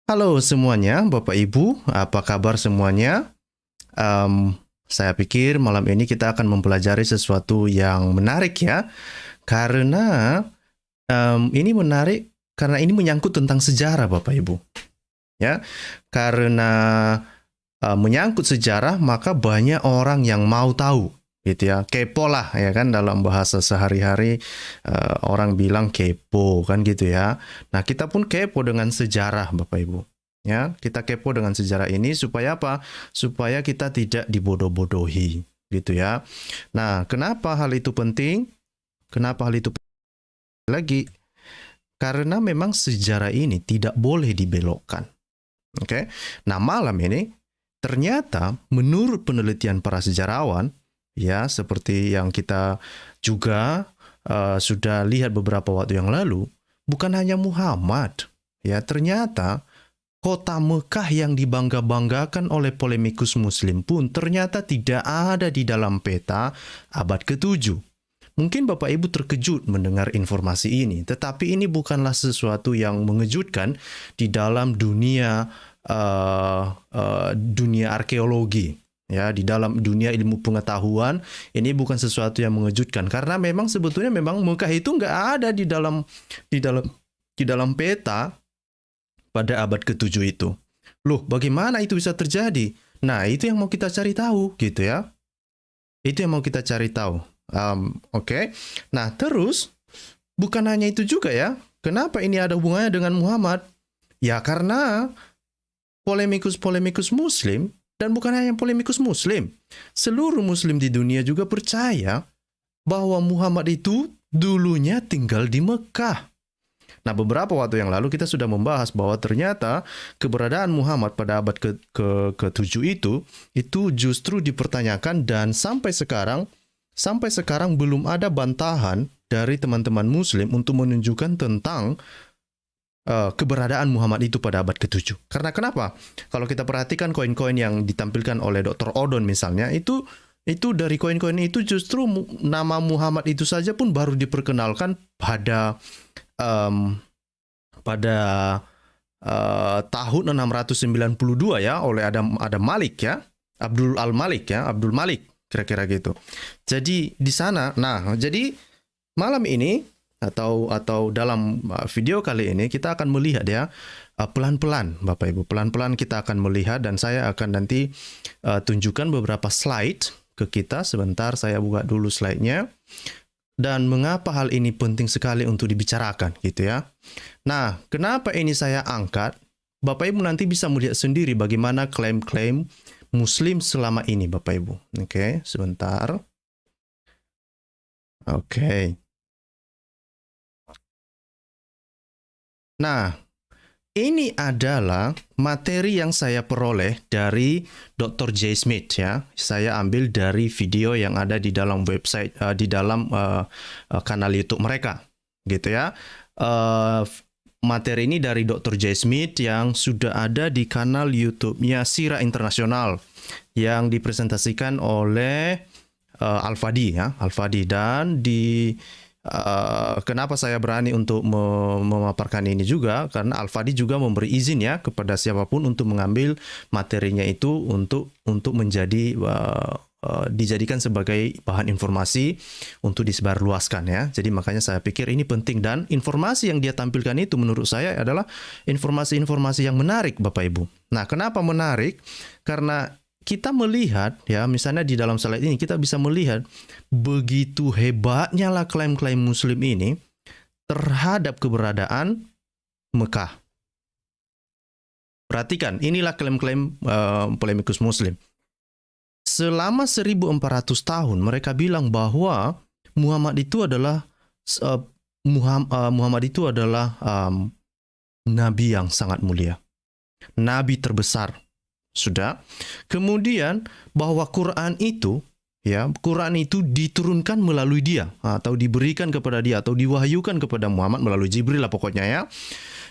Halo semuanya, Bapak Ibu, apa kabar semuanya? Em, saya pikir malam ini kita akan mempelajari sesuatu yang menarik ya, karena ini menarik karena ini menyangkut tentang sejarah, Bapak Ibu. Ya, karena menyangkut sejarah, maka banyak orang yang mau tahu, gitu ya. Kepo lah, ya kan, dalam bahasa sehari-hari orang bilang kepo, kan gitu ya. Nah, kita pun kepo dengan sejarah, Bapak Ibu. Ya, kita kepo dengan sejarah ini supaya apa? Supaya kita tidak dibodoh-bodohi, gitu ya. Nah, kenapa hal itu penting? Kenapa hal itu penting lagi? Karena memang sejarah ini tidak boleh dibelokkan. Oke. Nah, malam ini ternyata menurut penelitian para sejarawan, ya seperti yang kita juga sudah lihat beberapa waktu yang lalu, bukan hanya Muhammad, ya ternyata kota Mekah yang dibangga-banggakan oleh polemikus Muslim pun ternyata tidak ada di dalam peta abad ke-7. Mungkin Bapak Ibu terkejut mendengar informasi ini, tetapi ini bukanlah sesuatu yang mengejutkan di dalam dunia arkeologi. Ya, di dalam dunia ilmu pengetahuan ini bukan sesuatu yang mengejutkan karena memang sebetulnya memang Mekah itu nggak ada di dalam di dalam peta pada abad ke-7 itu. Loh, bagaimana itu bisa terjadi? Nah, itu yang mau kita cari tahu, gitu ya. Itu yang mau kita cari tahu. Oke. Nah, terus bukan hanya itu juga ya. Kenapa ini ada hubungannya dengan Muhammad? Ya, karena polemikus-polemikus Muslim, dan bukan hanya polemikus Muslim, seluruh Muslim di dunia juga percaya bahwa Muhammad itu dulunya tinggal di Mekah. Nah, beberapa waktu yang lalu kita sudah membahas bahwa ternyata keberadaan Muhammad pada abad ke-7 itu justru dipertanyakan dan sampai sekarang belum ada bantahan dari teman-teman Muslim untuk menunjukkan tentang keberadaan Muhammad itu pada abad ke-7. Karena kenapa? Kalau kita perhatikan koin-koin yang ditampilkan oleh Dr. Odon misalnya, itu dari koin-koin itu justru nama Muhammad itu saja pun baru diperkenalkan pada um, pada tahun 692 ya oleh Adam Malik ya, Abdul Al-Malik ya, Abdul Malik kira-kira gitu. Jadi di sana, nah jadi malam ini atau dalam video kali ini kita akan melihat ya pelan-pelan Bapak Ibu, pelan-pelan kita akan melihat dan saya akan nanti tunjukkan beberapa slide ke kita. Sebentar saya buka dulu slide-nya. Dan mengapa hal ini penting sekali untuk dibicarakan gitu ya. Nah, kenapa ini saya angkat? Bapak Ibu nanti bisa melihat sendiri bagaimana klaim-klaim Muslim selama ini Bapak Ibu. Oke, sebentar. Oke. Nah, ini adalah materi yang saya peroleh dari Dr. J. Smith ya. Saya ambil dari video yang ada di dalam website, di dalam kanal YouTube mereka, gitu ya. Materi ini dari Dr. J. Smith yang sudah ada di kanal YouTube-nya Sirah Internasional yang dipresentasikan oleh Al-Fadi ya, Al-Fadi. Dan kenapa saya berani untuk memaparkan ini juga karena Al-Fadi juga memberi izin ya kepada siapapun untuk mengambil materinya itu untuk menjadi dijadikan sebagai bahan informasi untuk disebarluaskan ya. Jadi makanya saya pikir ini penting dan informasi yang dia tampilkan itu menurut saya adalah informasi-informasi yang menarik Bapak Ibu. Nah, kenapa menarik? Karena kita melihat ya, misalnya di dalam slide ini kita bisa melihat begitu hebatnya lah klaim-klaim Muslim ini terhadap keberadaan Mekah. Perhatikan, inilah klaim-klaim polemikus Muslim. Selama 1400 tahun mereka bilang bahwa Muhammad itu adalah nabi yang sangat mulia, nabi terbesar. Sudah. Kemudian bahwa Quran itu diturunkan melalui dia atau diberikan kepada dia atau diwahyukan kepada Muhammad melalui Jibril lah pokoknya ya.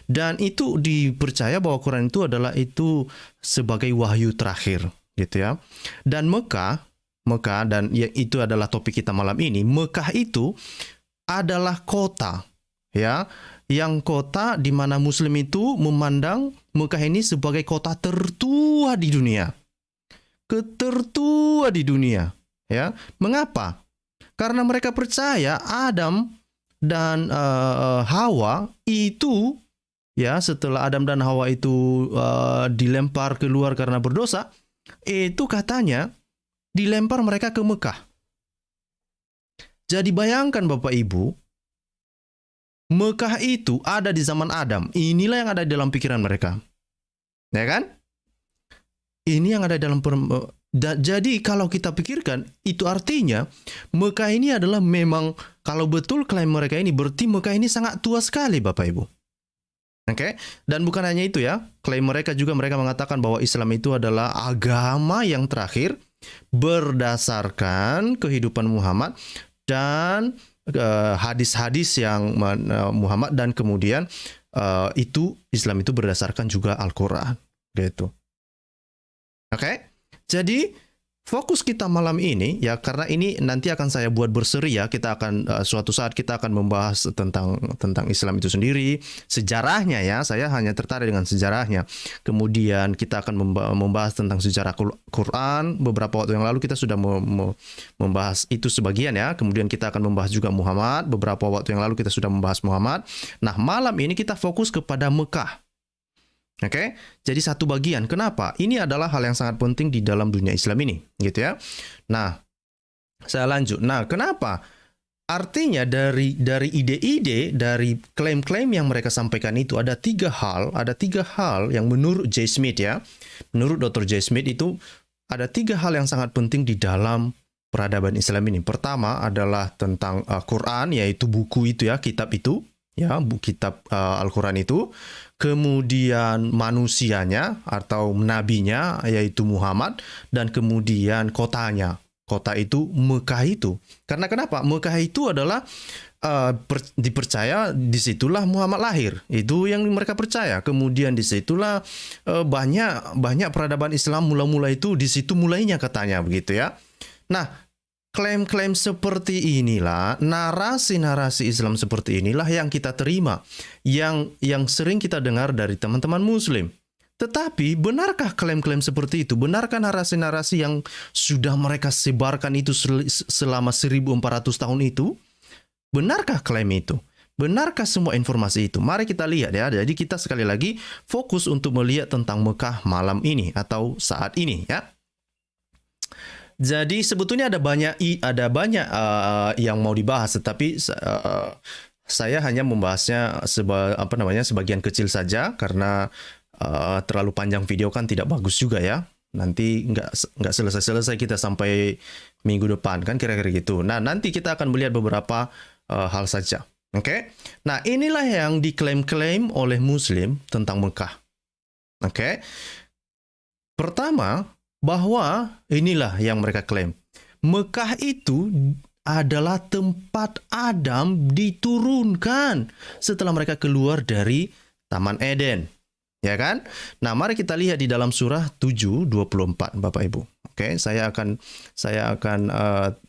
Dan itu dipercaya bahwa Quran itu sebagai wahyu terakhir gitu ya. Dan Mekah dan ya, itu adalah topik kita malam ini. Mekah itu adalah kota ya, yang kota di mana Muslim itu memandang Mekah ini sebagai kota tertua di dunia. Tertua di dunia, ya. Mengapa? Karena mereka percaya Adam dan Hawa itu, ya, setelah Adam dan Hawa itu dilempar keluar karena berdosa, itu katanya dilempar mereka ke Mekah. Jadi bayangkan Bapak Ibu, Mekah itu ada di zaman Adam. Inilah yang ada di dalam pikiran mereka. Ya kan? Ini yang ada dalam jadi kalau kita pikirkan, itu artinya Mekah ini adalah memang, kalau betul klaim mereka ini, berarti Mekah ini sangat tua sekali Bapak Ibu. Oke? Dan bukan hanya itu ya, klaim mereka juga, mereka mengatakan bahwa Islam itu adalah agama yang terakhir berdasarkan kehidupan Muhammad dan hadis-hadis yang Muhammad, dan kemudian itu Islam itu berdasarkan juga Al-Quran gitu. Oke, jadi fokus kita malam ini ya, karena ini nanti akan saya buat berseri ya. Kita akan suatu saat kita akan membahas tentang Islam itu sendiri, sejarahnya ya. Saya hanya tertarik dengan sejarahnya. Kemudian kita akan membahas tentang sejarah Quran. Beberapa waktu yang lalu kita sudah membahas itu sebagian ya. Kemudian kita akan membahas juga Muhammad. Beberapa waktu yang lalu kita sudah membahas Muhammad. Nah, malam ini kita fokus kepada Mekah. Oke, jadi satu bagian. Kenapa? Ini adalah hal yang sangat penting di dalam dunia Islam ini, gitu ya. Yang saya lanjut. Nah, kenapa? Artinya dari ide-ide, dari klaim-klaim yang mereka sampaikan itu ada tiga hal yang menurut J. Smith ya. Menurut Dr. J. Smith itu ada tiga hal yang sangat penting di dalam peradaban Islam ini. Pertama adalah tentang Quran, yaitu buku itu ya, kitab itu. Ya, kitab Al-Quran itu. Kemudian manusianya atau nabinya, yaitu Muhammad, dan kemudian kotanya. Kota itu Mekah itu. Karena kenapa? Mekah itu adalah dipercaya disitulah Muhammad lahir. Itu yang mereka percaya. Kemudian disitulah banyak peradaban Islam mula-mula itu di situ mulainya katanya begitu ya. Nah, klaim-klaim seperti inilah, narasi-narasi Islam seperti inilah yang kita terima, yang sering kita dengar dari teman-teman Muslim. Tetapi benarkah klaim-klaim seperti itu? Benarkah narasi-narasi yang sudah mereka sebarkan itu selama 1400 tahun itu? Benarkah klaim itu? Benarkah semua informasi itu? Mari kita lihat ya. Jadi kita sekali lagi fokus untuk melihat tentang Mekah malam ini atau saat ini ya. Jadi sebetulnya ada banyak yang mau dibahas, tetapi saya hanya membahasnya sebagian kecil saja karena terlalu panjang video kan tidak bagus juga ya. Nanti nggak selesai kita sampai minggu depan kan kira-kira gitu. Nah, nanti kita akan melihat beberapa hal saja. Oke. Nah, inilah yang diklaim-klaim oleh Muslim tentang Mekah. Oke. Pertama, bahwa inilah yang mereka klaim. Mekah itu adalah tempat Adam diturunkan setelah mereka keluar dari Taman Eden. Ya kan? Nah, mari kita lihat di dalam surah 7:24 Bapak Ibu. Oke, saya akan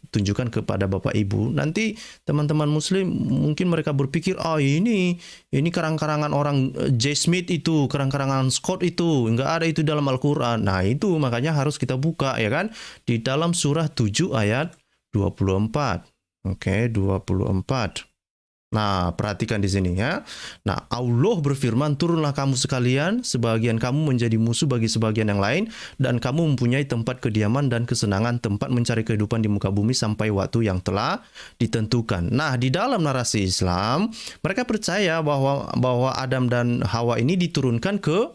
tunjukkan kepada Bapak Ibu. Nanti teman-teman Muslim mungkin mereka berpikir, ini karang-karangan orang J. Smith itu, karang-karangan Scott itu, enggak ada itu dalam Al-Quran. Nah, itu makanya harus kita buka ya kan, di dalam surah 7 ayat 24. Oke, 24. Nah, perhatikan di sini ya. Nah, Allah berfirman, turunlah kamu sekalian, sebagian kamu menjadi musuh bagi sebagian yang lain, dan kamu mempunyai tempat kediaman dan kesenangan, tempat mencari kehidupan di muka bumi sampai waktu yang telah ditentukan. Nah, di dalam narasi Islam, mereka percaya bahwa Adam dan Hawa ini diturunkan ke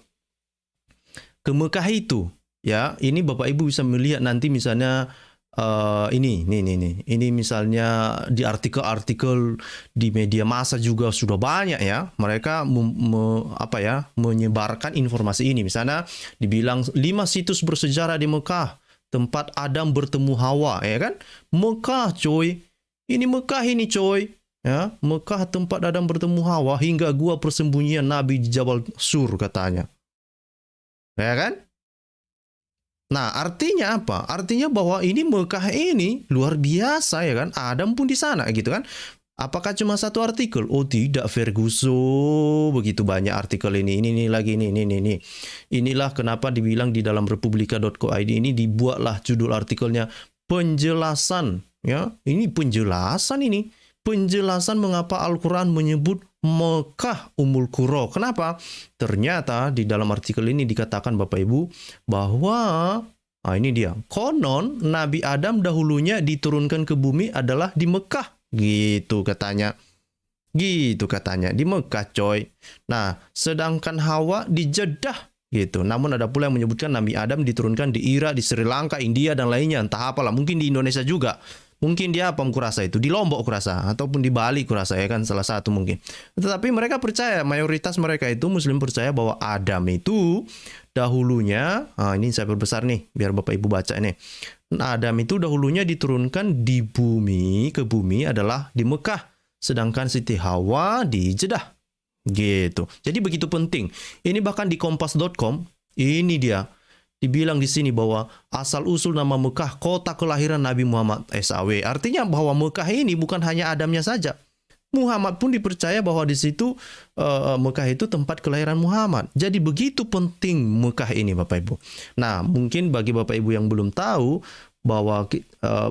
Mekah itu. Ya, ini Bapak Ibu bisa melihat nanti misalnya ini misalnya di artikel-artikel di media massa juga sudah banyak ya, mereka menyebarkan informasi ini. Misalnya dibilang 5 situs bersejarah di Mekah, tempat Adam bertemu Hawa, ya kan? Mekah coy, ini Mekah ini coy, ya, Mekah tempat Adam bertemu Hawa hingga gua persembunyian Nabi di Jabal Sur katanya, ya kan? Nah, artinya apa? Artinya bahwa ini Mekah ini luar biasa ya kan? Adam pun di sana gitu kan? Apakah cuma satu artikel? Oh tidak, Ferguson, begitu banyak artikel ini lagi, ini. Inilah kenapa dibilang di dalam republika.co.id ini dibuatlah judul artikelnya penjelasan, ya. Ini penjelasan ini. Penjelasan mengapa Al-Quran menyebut Mekah Ummul Qura. Kenapa? Ternyata di dalam artikel ini dikatakan Bapak Ibu bahwa ini dia. Konon Nabi Adam dahulunya diturunkan ke bumi adalah di Mekah. Gitu katanya. Di Mekah, coy. Nah, sedangkan Hawa di Jeddah. Gitu. Namun ada pula yang menyebutkan Nabi Adam diturunkan di Irak, di Sri Lanka, India, dan lainnya. Entah apalah. Mungkin di Indonesia juga. Mungkin di apa kurasa itu? Di Lombok kurasa. Ataupun di Bali kurasa, ya kan? Salah satu mungkin. Tetapi mereka percaya, mayoritas mereka itu Muslim percaya bahwa Adam itu dahulunya, ini saya perbesar nih, biar Bapak Ibu baca ini. Adam itu dahulunya diturunkan di bumi, ke bumi adalah di Mekah. Sedangkan Siti Hawa di Jeddah. Gitu. Jadi begitu penting. Ini bahkan di kompas.com, ini dia. Dibilang di sini bahwa asal-usul nama Mekah, kota kelahiran Nabi Muhammad SAW. Artinya bahwa Mekah ini bukan hanya Adamnya saja. Muhammad pun dipercaya bahwa di situ Mekah itu tempat kelahiran Muhammad. Jadi begitu penting Mekah ini, Bapak Ibu. Nah, mungkin bagi Bapak Ibu yang belum tahu bahwa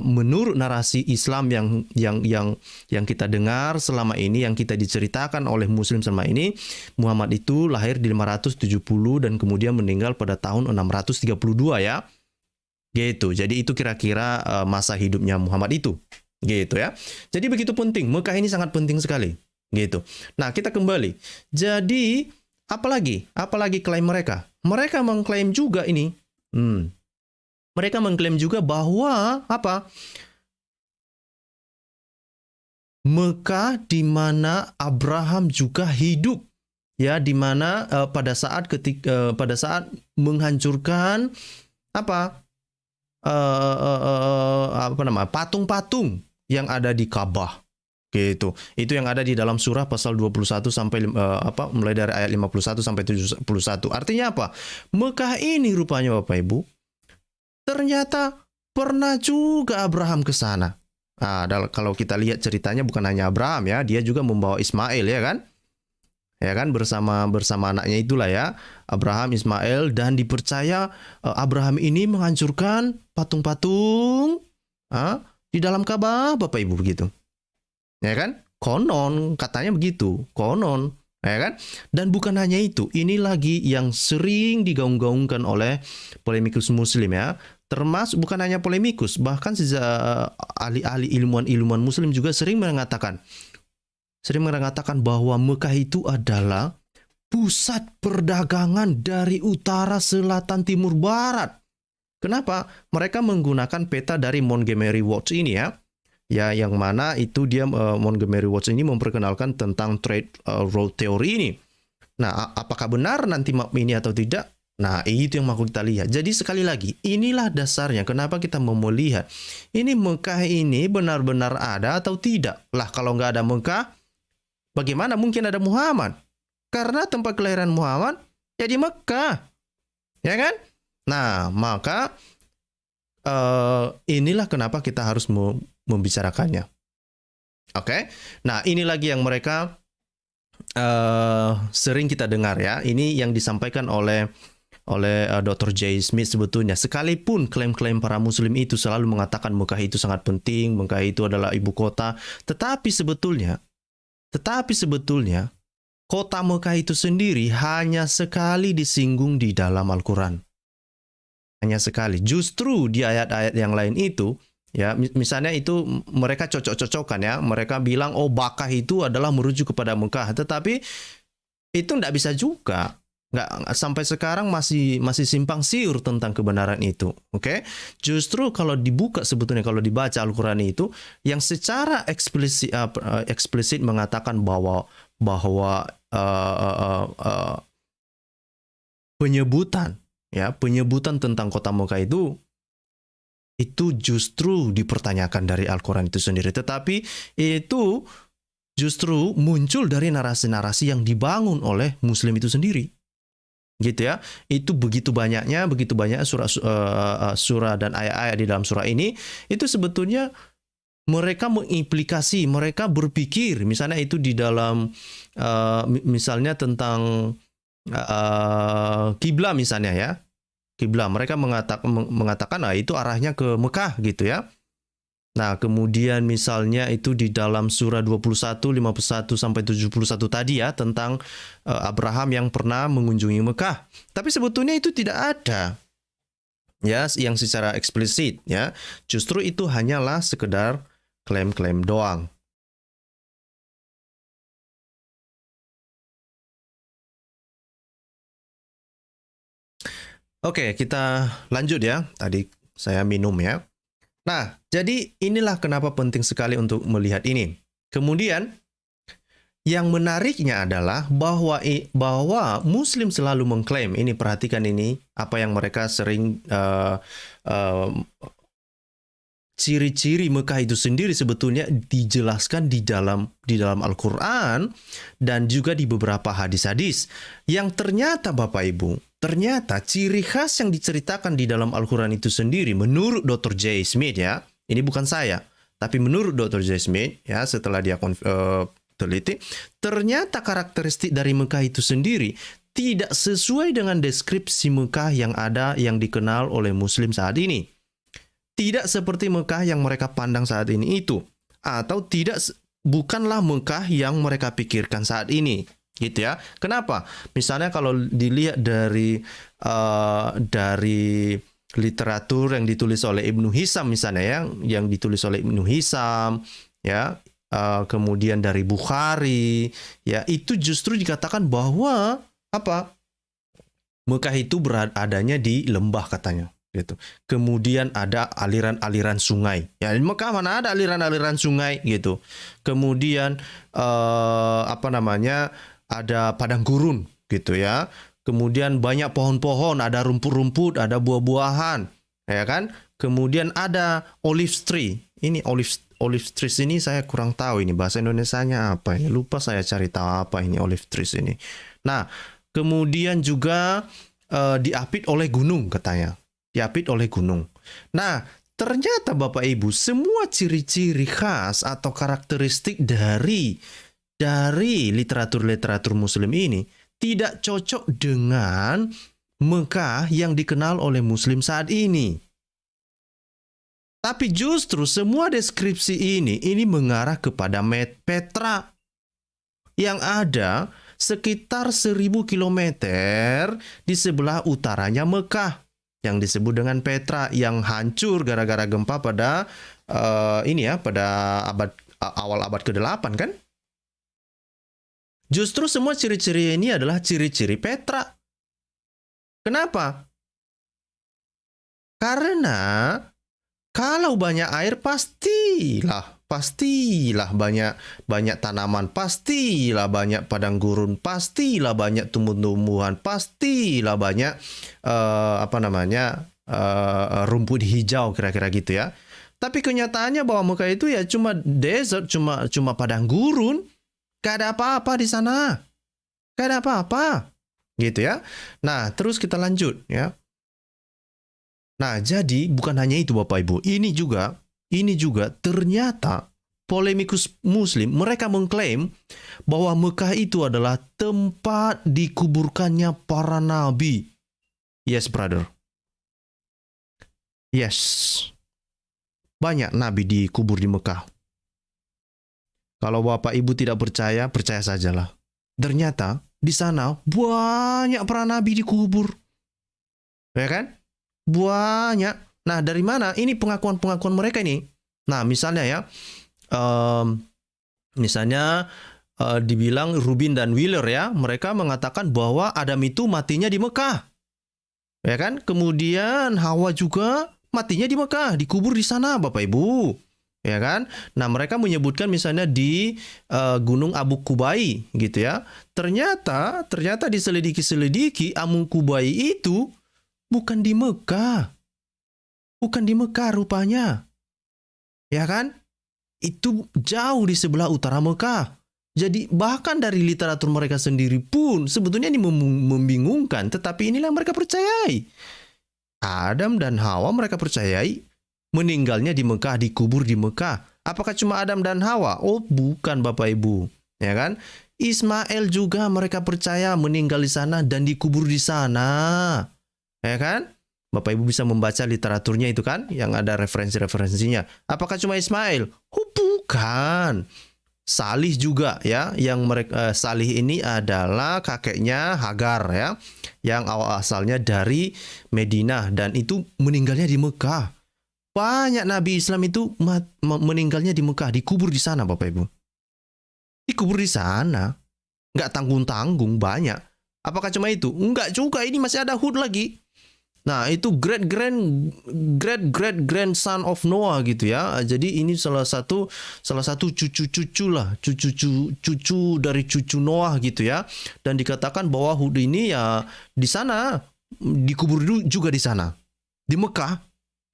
menurut narasi Islam yang kita dengar selama ini, yang kita diceritakan oleh Muslim selama ini, Muhammad itu lahir di 570 dan kemudian meninggal pada tahun 632 ya. Gitu. Jadi itu kira-kira masa hidupnya Muhammad itu. Gitu ya. Jadi begitu penting. Mekah ini sangat penting sekali. Gitu. Nah, kita kembali. Jadi, apalagi klaim mereka? Mereka mengklaim juga ini. Mereka mengklaim juga bahwa apa? Mekah di mana Abraham juga hidup. Ya, di mana pada saat menghancurkan apa? Patung-patung yang ada di Ka'bah. Gitu. Itu yang ada di dalam surah pasal 21 sampai mulai dari ayat 51 sampai 71. Artinya apa? Mekah ini rupanya Bapak Ibu ternyata pernah juga Abraham ke sana. Kalau kita lihat ceritanya bukan hanya Abraham ya, dia juga membawa Ismail ya kan? Ya kan, bersama anaknya itulah ya, Abraham, Ismail, dan dipercaya Abraham ini menghancurkan patung-patung di dalam Ka'bah, Bapak Ibu begitu. Ya kan? Konon katanya begitu, konon, ya kan? Dan bukan hanya itu, ini lagi yang sering digaung-gaungkan oleh polemikus Muslim ya. Termasuk bukan hanya polemikus, bahkan ahli-ahli ilmuwan Muslim juga sering mengatakan bahwa Mekah itu adalah pusat perdagangan dari utara, selatan, timur, barat. Kenapa? Mereka menggunakan peta dari Montgomery Watch ini ya. Ya, yang mana itu dia Montgomery Watch ini memperkenalkan tentang trade route theory ini. Nah, apakah benar nanti map ini atau tidak? Nah, itu yang mau kita lihat. Jadi sekali lagi, inilah dasarnya kenapa kita mau melihat ini Mekah ini benar-benar ada atau tidak. Lah, kalau nggak ada Mekah, bagaimana mungkin ada Muhammad? Karena tempat kelahiran Muhammad ya di Mekah. Ya kan? Nah, maka inilah kenapa kita harus membicarakannya. Oke? Nah, ini lagi yang mereka sering kita dengar ya. Ini yang disampaikan oleh Dr. J. Smith sebetulnya. Sekalipun klaim-klaim para Muslim itu selalu mengatakan Mekah itu sangat penting, Mekah itu adalah ibu kota, tetapi sebetulnya kota Mekah itu sendiri hanya sekali disinggung di dalam Al-Quran. Hanya sekali. Justru di ayat-ayat yang lain itu, ya misalnya itu mereka cocok-cocokan ya. Mereka bilang, oh Bakah itu adalah merujuk kepada Mekah. Tetapi itu tidak bisa juga. Nggak, sampai sekarang masih simpang siur tentang kebenaran itu. Oke? Justru kalau dibuka sebetulnya, kalau dibaca Al-Quran itu, yang secara eksplisit mengatakan bahwa penyebutan tentang kota Mekah itu justru dipertanyakan dari Al-Quran itu sendiri. Tetapi itu justru muncul dari narasi-narasi yang dibangun oleh Muslim itu sendiri. Gitu ya. Itu begitu banyak surah dan ayat-ayat di dalam surah ini itu sebetulnya mereka mengimplikasi, mereka berpikir, misalnya itu di dalam misalnya tentang kiblat misalnya ya, kiblat mereka mengatakan itu arahnya ke Mekah gitu ya. Nah, kemudian misalnya itu di dalam surah 21, 51 sampai 71 tadi ya tentang Abraham yang pernah mengunjungi Mekah. Tapi sebetulnya itu tidak ada ya yang secara eksplisit ya. Justru itu hanyalah sekedar klaim-klaim doang. Oke, kita lanjut ya. Tadi saya minum ya. Nah, jadi inilah kenapa penting sekali untuk melihat ini. Kemudian yang menariknya adalah bahwa Muslim selalu mengklaim, ini perhatikan ini apa yang mereka sering ciri-ciri Mekah itu sendiri sebetulnya dijelaskan di dalam Al-Quran dan juga di beberapa hadis-hadis yang ternyata Bapak Ibu, ternyata ciri khas yang diceritakan di dalam Al-Quran itu sendiri menurut Dr. J. Smith ya, ini bukan saya, tapi menurut Dr. J. Smith ya setelah dia teliti, ternyata karakteristik dari Mekah itu sendiri tidak sesuai dengan deskripsi Mekah yang ada yang dikenal oleh Muslim saat ini. Tidak seperti Mekah yang mereka pandang saat ini itu, atau bukanlah Mekah yang mereka pikirkan saat ini, gitu ya. Kenapa? Misalnya kalau dilihat dari literatur yang ditulis oleh Ibnu Hisam misalnya yang ditulis oleh Ibnu Hisam, ya, kemudian dari Bukhari, ya, itu justru dikatakan bahwa apa? Mekah itu adanya di lembah katanya. Gitu. Kemudian ada aliran-aliran sungai. Ya, di Mekah mana ada aliran-aliran sungai gitu. Kemudian ada padang gurun gitu ya. Kemudian banyak pohon-pohon, ada rumput-rumput, ada buah-buahan, ya kan? Kemudian ada olive tree. Ini olive trees ini saya kurang tahu ini bahasa Indonesianya apa ini. Lupa saya cari tahu apa ini olive trees ini. Nah, kemudian juga diapit oleh gunung katanya. Diapit oleh gunung. Nah, ternyata Bapak Ibu, semua ciri-ciri khas atau karakteristik dari literatur-literatur Muslim ini tidak cocok dengan Mekah yang dikenal oleh Muslim saat ini. Tapi justru semua deskripsi ini mengarah kepada Petra yang ada sekitar 1000 km di sebelah utaranya Mekah, yang disebut dengan Petra, yang hancur gara-gara gempa pada pada awal abad ke-8 kan? Justru semua ciri-ciri ini adalah ciri-ciri Petra. Kenapa? Karena kalau banyak air pastilah banyak tanaman, pastilah banyak padang gurun, pastilah banyak tumbuh-tumbuhan, pastilah banyak rumput hijau kira-kira gitu ya. Tapi kenyataannya bahwa Mekah itu ya cuma desert, cuma padang gurun, gak ada apa-apa di sana, gak ada apa-apa gitu ya. Nah, terus kita lanjut ya. Nah, jadi bukan hanya itu Bapak Ibu, ini juga ternyata polemikus Muslim mereka mengklaim bahwa Mekah itu adalah tempat dikuburkannya para nabi. Yes, brother. Yes. Banyak nabi dikubur di Mekah. Kalau Bapak Ibu tidak percaya, percaya sajalah. Ternyata di sana banyak para nabi dikubur. Ya kan? Banyak. Nah, dari mana? Ini pengakuan-pengakuan mereka ini. Nah, misalnya ya, dibilang Rubin dan Wheeler ya, mereka mengatakan bahwa Adam itu matinya di Mekah. Ya kan? Kemudian Hawa juga matinya di Mekah, dikubur di sana Bapak Ibu. Ya kan? Nah, mereka menyebutkan misalnya di Gunung Abu Kubai gitu ya. Ternyata diselidiki Abu Kubai itu bukan di Mekah. Bukan di Mekah rupanya. Ya kan? Itu jauh di sebelah utara Mekah. Jadi bahkan dari literatur mereka sendiri pun sebetulnya ini membingungkan. Tetapi inilah yang mereka percayai. Adam dan Hawa mereka percayai meninggalnya di Mekah, dikubur di Mekah. Apakah cuma Adam dan Hawa? Oh, bukan Bapak Ibu. Ya kan? Ismail juga mereka percaya meninggal di sana dan dikubur di sana. Ya kan? Bapak Ibu bisa membaca literaturnya itu kan, yang ada referensi-referensinya. Apakah cuma Ismail? Oh, bukan. Salih juga ya, yang mereka Salih ini adalah kakeknya Hagar ya, yang awal asalnya dari Madinah dan itu meninggalnya di Mekah. Banyak nabi Islam itu meninggalnya di Mekah, dikubur di sana Bapak Ibu. Dikubur di sana. Nggak tanggung-tanggung, banyak. Apakah cuma itu? Enggak juga, ini masih ada Hud lagi. Nah, itu great grandson of Noah gitu ya. Jadi ini salah satu cucu-cucu lah, cucu dari cucu Noah gitu ya. Dan dikatakan bahwa Hud ini ya di sana dikubur juga di sana. Di Mekah.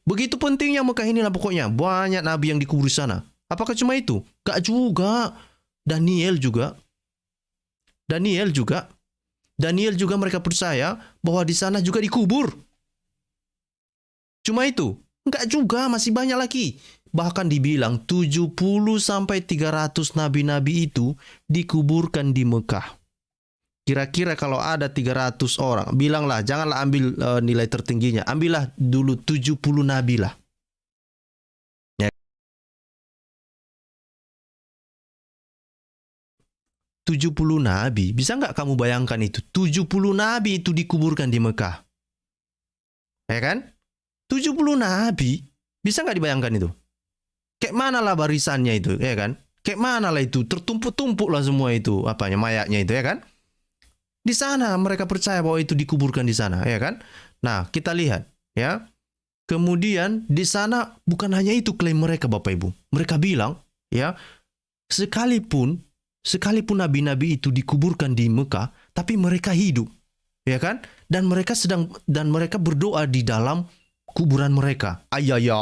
Begitu pentingnya Mekah inilah pokoknya. Banyak nabi yang dikubur di sana. Apakah cuma itu? Enggak juga. Daniel juga mereka percaya bahwa di sana juga dikubur. Cuma itu? Enggak juga, masih banyak lagi. Bahkan dibilang 70 sampai 300 nabi-nabi itu dikuburkan di Mekah. Kira-kira kalau ada 300 orang, bilanglah, janganlah ambil nilai tertingginya. Ambillah dulu 70 nabi lah. 70 nabi. Bisa nggak kamu bayangkan itu? 70 nabi itu dikuburkan di Mekah. Ya kan? 70 nabi. Bisa nggak dibayangkan itu? Kayak mana lah barisannya itu, ya kan? Kayak mana lah itu? Tertumpuk-tumpuk lah semua itu, mayatnya itu, ya kan? Di sana mereka percaya bahwa itu dikuburkan di sana, ya kan? Nah, kita lihat, ya. Kemudian di sana bukan hanya itu klaim mereka, Bapak Ibu. Mereka bilang, ya, sekalipun nabi-nabi itu dikuburkan di Mekah, tapi mereka hidup, ya kan? Dan mereka berdoa di dalam kuburan mereka. Ayaya.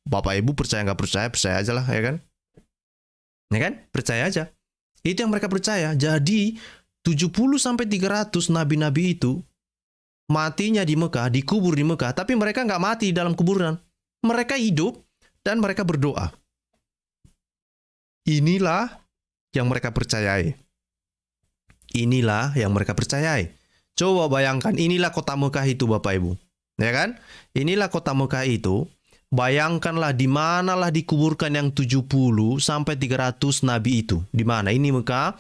Bapak Ibu percaya nggak percaya aja lah, ya kan? Ya kan? Percaya aja. Itu yang mereka percaya. Jadi 70 sampai 300 nabi-nabi itu matinya di Mekah, dikubur di Mekah, tapi mereka nggak mati dalam kuburan. Mereka hidup dan mereka berdoa. Inilah yang mereka percayai. Coba bayangkan, inilah kota Mekah itu Bapak Ibu. Ya kan? Inilah kota Mekah itu. Bayangkanlah di manalah dikuburkan yang 70 sampai 300 nabi itu. Di mana? Ini Mekah.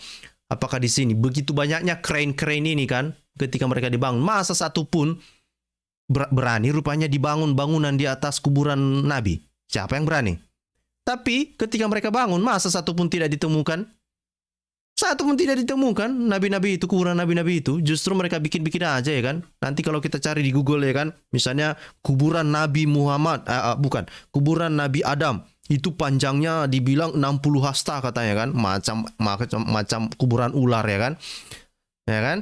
Apakah di sini? Begitu banyaknya crane ini kan. Ketika mereka dibangun. Masa satu pun berani rupanya dibangun bangunan di atas kuburan nabi. Siapa yang berani? Tapi ketika mereka bangun, masa satu pun tidak ditemukan? Satu pun tidak ditemukan nabi-nabi itu, kuburan nabi-nabi itu. Justru mereka bikin-bikin aja ya kan. Nanti kalau kita cari di Google ya kan, misalnya kuburan Nabi Muhammad, kuburan Nabi Adam. Itu panjangnya dibilang 60 hasta katanya kan. Macam kuburan ular ya kan. Ya kan?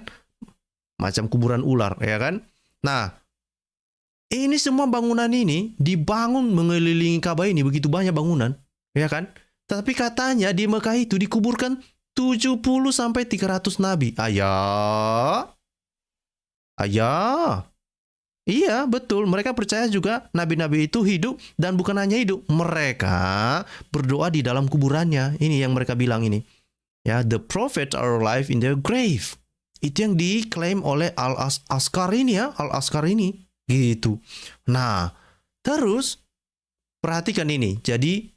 Macam kuburan ular ya kan. Nah, ini semua bangunan ini dibangun mengelilingi Ka'bah ini, begitu banyak bangunan, ya kan? Tapi katanya di Mekah itu dikuburkan 70 sampai 300 nabi. Ayah. Iya, betul. Mereka percaya juga nabi-nabi itu hidup dan bukan hanya hidup. Mereka berdoa di dalam kuburannya. Ini yang mereka bilang ini. Ya, the prophets are alive in their grave. Itu yang diklaim oleh Al-Askar ini ya, Al-Askar ini. Gitu. Nah, terus perhatikan ini. Jadi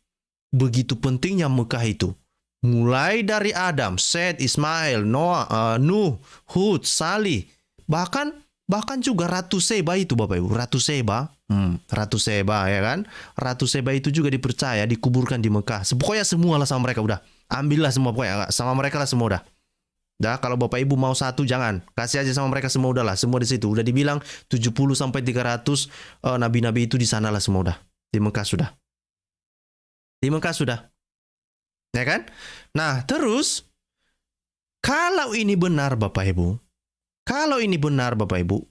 begitu pentingnya Mekah itu. Mulai dari Adam, Set, Ismail, Noah, Nuh, Hud, Salih, bahkan juga Ratu Seba itu Bapak Ibu. Ratu Seba ya kan. Ratu Seba itu juga dipercaya dikuburkan di Mekah. Pokoknya semua lah sama mereka udah. Ambillah semua pokoknya sama mereka lah semua udah. Dah, kalau Bapak Ibu mau satu jangan. Kasih aja sama mereka semua udahlah. Semua di situ. Udah dibilang 70 sampai 300 nabi-nabi itu di sana lah semua udah. Di Mekah sudah. Ya kan? Nah, terus kalau ini benar Bapak Ibu,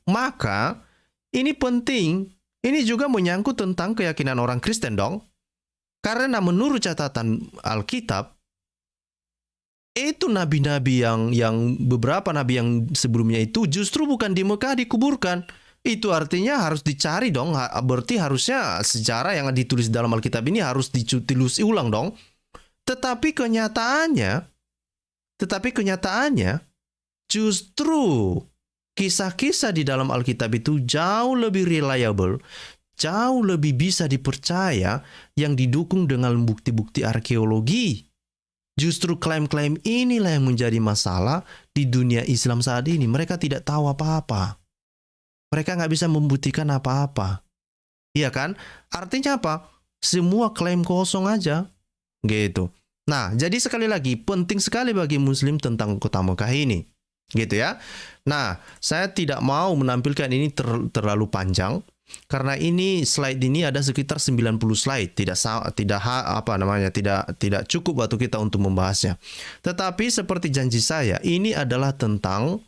maka ini penting. Ini juga menyangkut tentang keyakinan orang Kristen dong. Karena menurut catatan Alkitab, itu nabi-nabi yang beberapa nabi yang sebelumnya itu justru bukan di Mekah dikuburkan. Itu artinya harus dicari dong. Berarti harusnya sejarah yang ditulis dalam Alkitab ini harus ditelusuri ulang dong. Tetapi kenyataannya justru kisah-kisah di dalam Alkitab itu jauh lebih reliable, jauh lebih bisa dipercaya yang didukung dengan bukti-bukti arkeologi. Justru klaim-klaim inilah yang menjadi masalah di dunia Islam saat ini. Mereka tidak tahu apa-apa. Mereka nggak bisa membuktikan apa-apa. Iya kan? Artinya apa? Semua klaim kosong aja. Gitu. Nah, jadi sekali lagi, penting sekali bagi Muslim tentang kota Mekah ini. Gitu ya. Nah, saya tidak mau menampilkan ini terlalu panjang. Karena ini slide ini ada sekitar 90 slide, tidak cukup waktu kita untuk membahasnya. Tetapi seperti janji saya, ini adalah tentang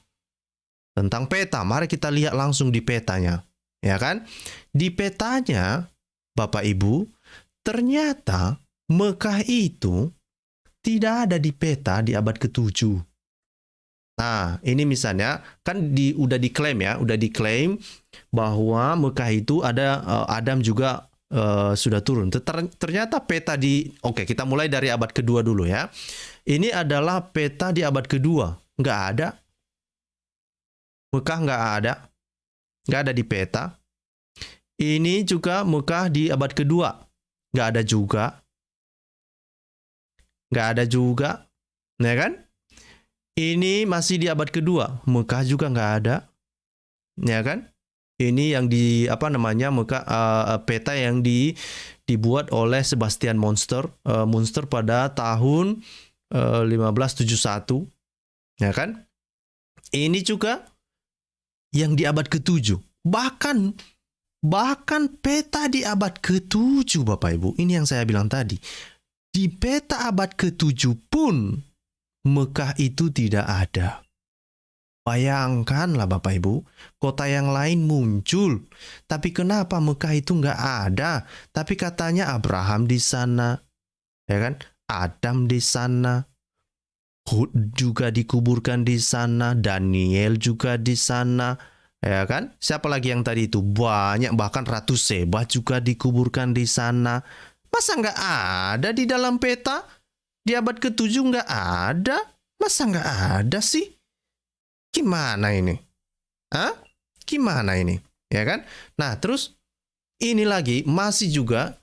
peta. Mari kita lihat langsung di petanya, ya kan? Di petanya, Bapak Ibu, ternyata Mekah itu tidak ada di peta di abad ke-7. Nah, ini misalnya kan udah diklaim bahwa Mekah itu ada Adam juga sudah turun. Ternyata peta oke, kita mulai dari abad kedua dulu ya. Ini adalah peta di abad kedua, nggak ada. Mekah nggak ada di peta. Ini juga Mekah di abad kedua, nggak ada juga, ya kan? Ini masih di abad kedua, Mekah juga nggak ada, ya kan? Ini yang Mekah peta yang dibuat oleh Sebastian Munster pada tahun 1571, ya kan? Ini juga yang di abad ke-7, bahkan peta di abad ke-7, Bapak Ibu. Ini yang saya bilang tadi, di peta abad ke-7 pun Mekah itu tidak ada. Bayangkanlah Bapak Ibu, kota yang lain muncul. Tapi kenapa Mekah itu nggak ada? Tapi katanya Abraham di sana, ya kan? Adam di sana, Hud juga dikuburkan di sana, Daniel juga di sana, ya kan? Siapa lagi yang tadi itu? Banyak, bahkan Ratu Seba juga dikuburkan di sana. Masa nggak ada di dalam peta? Di abad ke-7 nggak ada? Masa nggak ada sih? Gimana ini? Gimana ini? Ya kan? Nah, terus ini lagi masih juga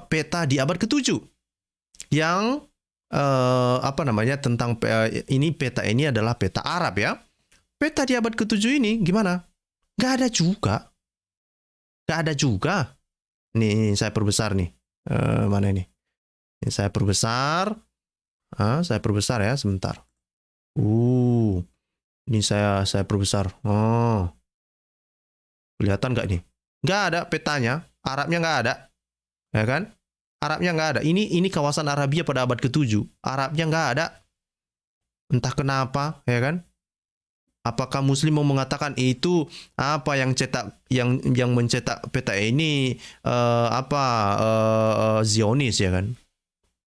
peta di abad ke-7 yang tentang ini peta ini adalah peta Arab ya. Peta di abad ke-7 ini gimana? Nggak ada juga. Nih, saya perbesar nih. Mana ini? Ini saya perbesar ya, sebentar. Ini saya perbesar. Oh, kelihatan nggak nih? Nggak ada petanya. Arabnya nggak ada, ya kan? Arabnya nggak ada. Ini kawasan Arabia pada abad ke-7. Arabnya nggak ada. Entah kenapa, ya kan? Apakah Muslim mau mengatakan itu apa yang mencetak peta ini Zionis, ya kan?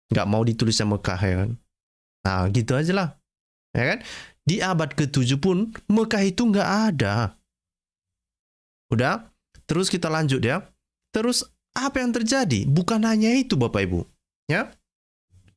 Nggak mau ditulisnya Mekah, ya kan? Nah, gitu aja lah, ya kan? Di abad ke-7 pun Mekah itu nggak ada. Udah, terus kita lanjut ya. Terus apa yang terjadi? Bukan hanya itu Bapak Ibu, ya.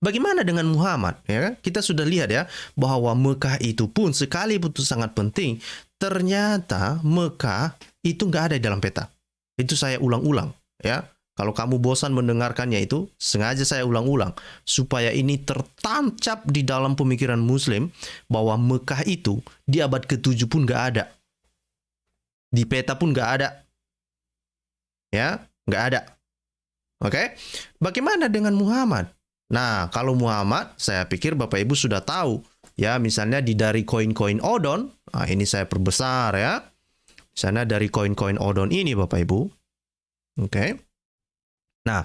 Bagaimana dengan Muhammad, ya kan? Kita sudah lihat ya bahwa Mekah itu pun sekalipun itu sangat penting, ternyata Mekah itu nggak ada di dalam peta. Itu saya ulang-ulang, ya. Kalau kamu bosan mendengarkannya itu, sengaja saya ulang-ulang. Supaya ini tertancap di dalam pemikiran Muslim bahwa Mekah itu di abad ke-7 pun nggak ada. Di peta pun nggak ada. Ya, nggak ada. Oke? Bagaimana dengan Muhammad? Nah, kalau Muhammad, saya pikir Bapak Ibu sudah tahu. Ya, misalnya dari koin-koin Odon. Nah, ini saya perbesar ya. Misalnya dari koin-koin Odon ini Bapak Ibu. Oke? Nah,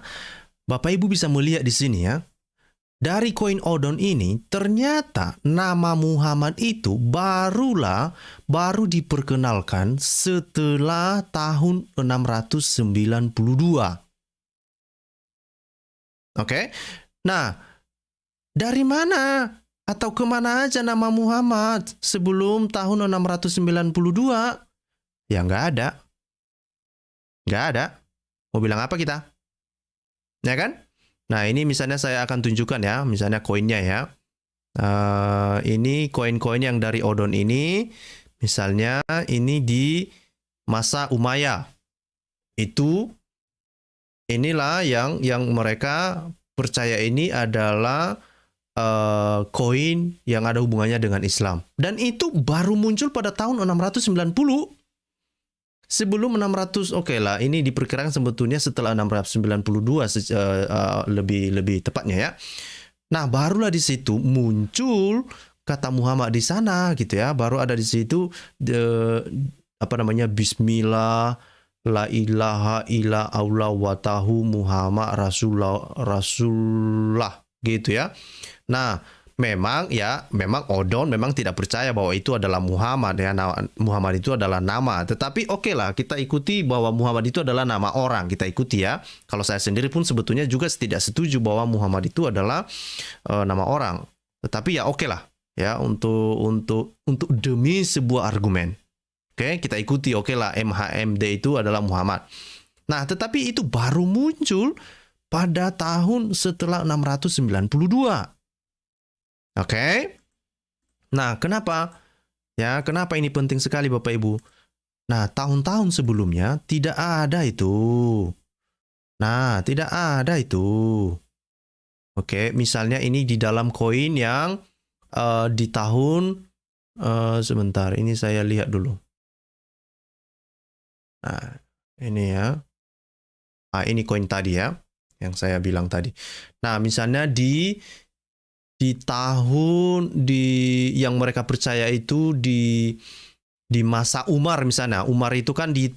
Bapak Ibu bisa melihat di sini ya. Dari koin Odon ini, ternyata nama Muhammad itu baru diperkenalkan setelah tahun 692. Oke? Nah, dari mana atau kemana aja nama Muhammad sebelum tahun 692? Ya nggak ada. Nggak ada. Mau bilang apa kita? Ya kan? Nah, ini misalnya saya akan tunjukkan ya, misalnya koinnya ya. Ini koin-koin yang dari Odon ini, misalnya ini di masa Umayyah. Itu inilah yang mereka percaya ini adalah koin yang ada hubungannya dengan Islam. Dan itu baru muncul pada tahun 690. Sebelum 600, oke lah, ini diperkirakan sebetulnya setelah 692 lebih tepatnya ya. Nah, barulah di situ muncul kata Muhammad di sana gitu ya. Baru ada di situ Bismillah, la ilaha illa Allah wa tahu Muhammad Rasulullah gitu ya. Nah, memang Odon memang tidak percaya bahwa itu adalah Muhammad ya. Muhammad itu adalah nama. Tetapi oke lah, kita ikuti bahwa Muhammad itu adalah nama orang. Kita ikuti ya. Kalau saya sendiri pun sebetulnya juga tidak setuju bahwa Muhammad itu adalah nama orang. Tetapi ya oke lah ya, untuk demi sebuah argumen. Oke, kita ikuti, oke lah, MHMD itu adalah Muhammad. Nah, tetapi itu baru muncul pada tahun setelah 692. Oke. Nah, kenapa? Ya, kenapa ini penting sekali Bapak Ibu? Nah, tahun-tahun sebelumnya tidak ada itu. Nah, tidak ada itu. Oke, misalnya ini di dalam koin yang di tahun sebentar, ini saya lihat dulu. Nah, ini ya. Ah, ini koin tadi ya, yang saya bilang tadi. Nah, misalnya di tahun yang mereka percaya itu di masa Umar misalnya. Umar itu kan di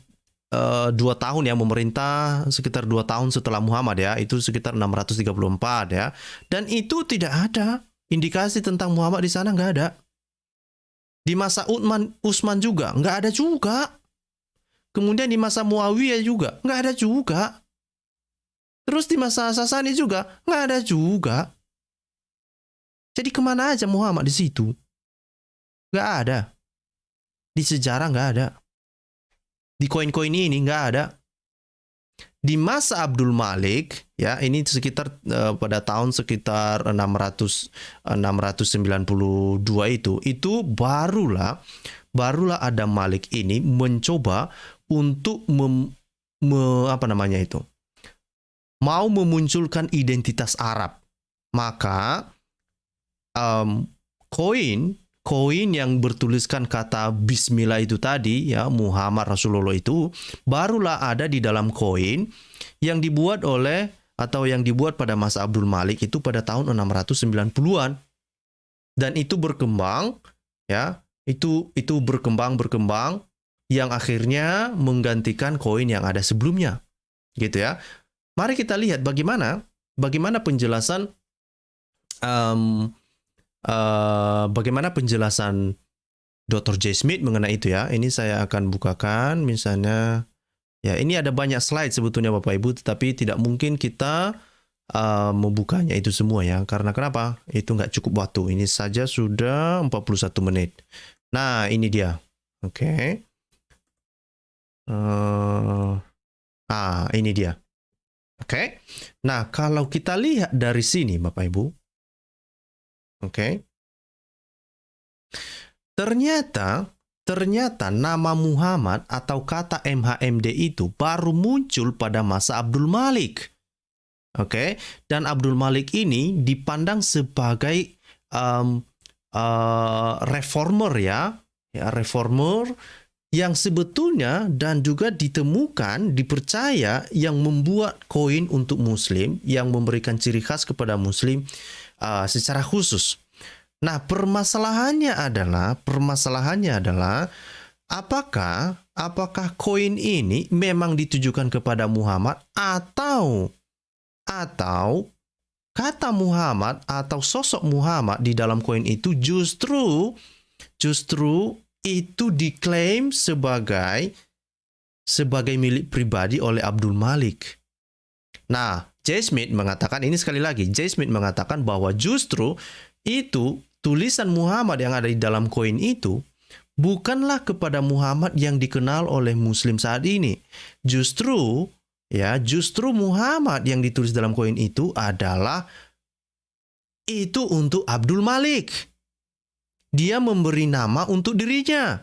2 tahun ya memerintah, sekitar 2 tahun setelah Muhammad ya. Itu sekitar 634 ya. Dan itu tidak ada indikasi tentang Muhammad di sana, nggak ada. Di masa Utsman juga nggak ada juga. Kemudian di masa Muawiyah juga nggak ada juga. Terus di masa Sasani juga nggak ada juga. Jadi kemana aja Muhammad di situ? Nggak ada. Di sejarah nggak ada. Di koin-koin ini nggak ada. Di masa Abdul Malik, ya ini sekitar pada tahun sekitar 692 itu barulah ada Malik ini mencoba untuk mau memunculkan identitas Arab. Maka koin yang bertuliskan kata Bismillah itu tadi ya, Muhammad Rasulullah itu barulah ada di dalam koin yang dibuat pada masa Abdul Malik itu pada tahun 690-an. Dan itu berkembang ya, itu berkembang yang akhirnya menggantikan koin yang ada sebelumnya. Gitu ya. Mari kita lihat bagaimana penjelasan Dr. J. Smith mengenai itu ya. Ini saya akan bukakan misalnya. Ya, ini ada banyak slide sebetulnya Bapak Ibu, tetapi tidak mungkin kita membukanya itu semua ya. Karena kenapa? Itu nggak cukup waktu. Ini saja sudah 41 menit. Nah, ini dia. Oke. Ini dia. Oke. Nah, kalau kita lihat dari sini Bapak Ibu. Oke. Ternyata nama Muhammad atau kata MHMD itu baru muncul pada masa Abdul Malik. Oke. Dan Abdul Malik ini dipandang sebagai reformer ya, reformer yang sebetulnya dan juga dipercaya yang membuat koin untuk Muslim, yang memberikan ciri khas kepada Muslim secara khusus. Nah, permasalahannya adalah apakah koin ini memang ditujukan kepada Muhammad atau kata Muhammad atau sosok Muhammad di dalam koin itu justru itu diklaim sebagai milik pribadi oleh Abdul Malik. Nah, J. Smith mengatakan, ini sekali lagi, J. Smith mengatakan bahwa justru itu tulisan Muhammad yang ada di dalam koin itu bukanlah kepada Muhammad yang dikenal oleh Muslim saat ini. Justru Muhammad yang ditulis dalam koin itu adalah itu untuk Abdul Malik. Dia memberi nama untuk dirinya.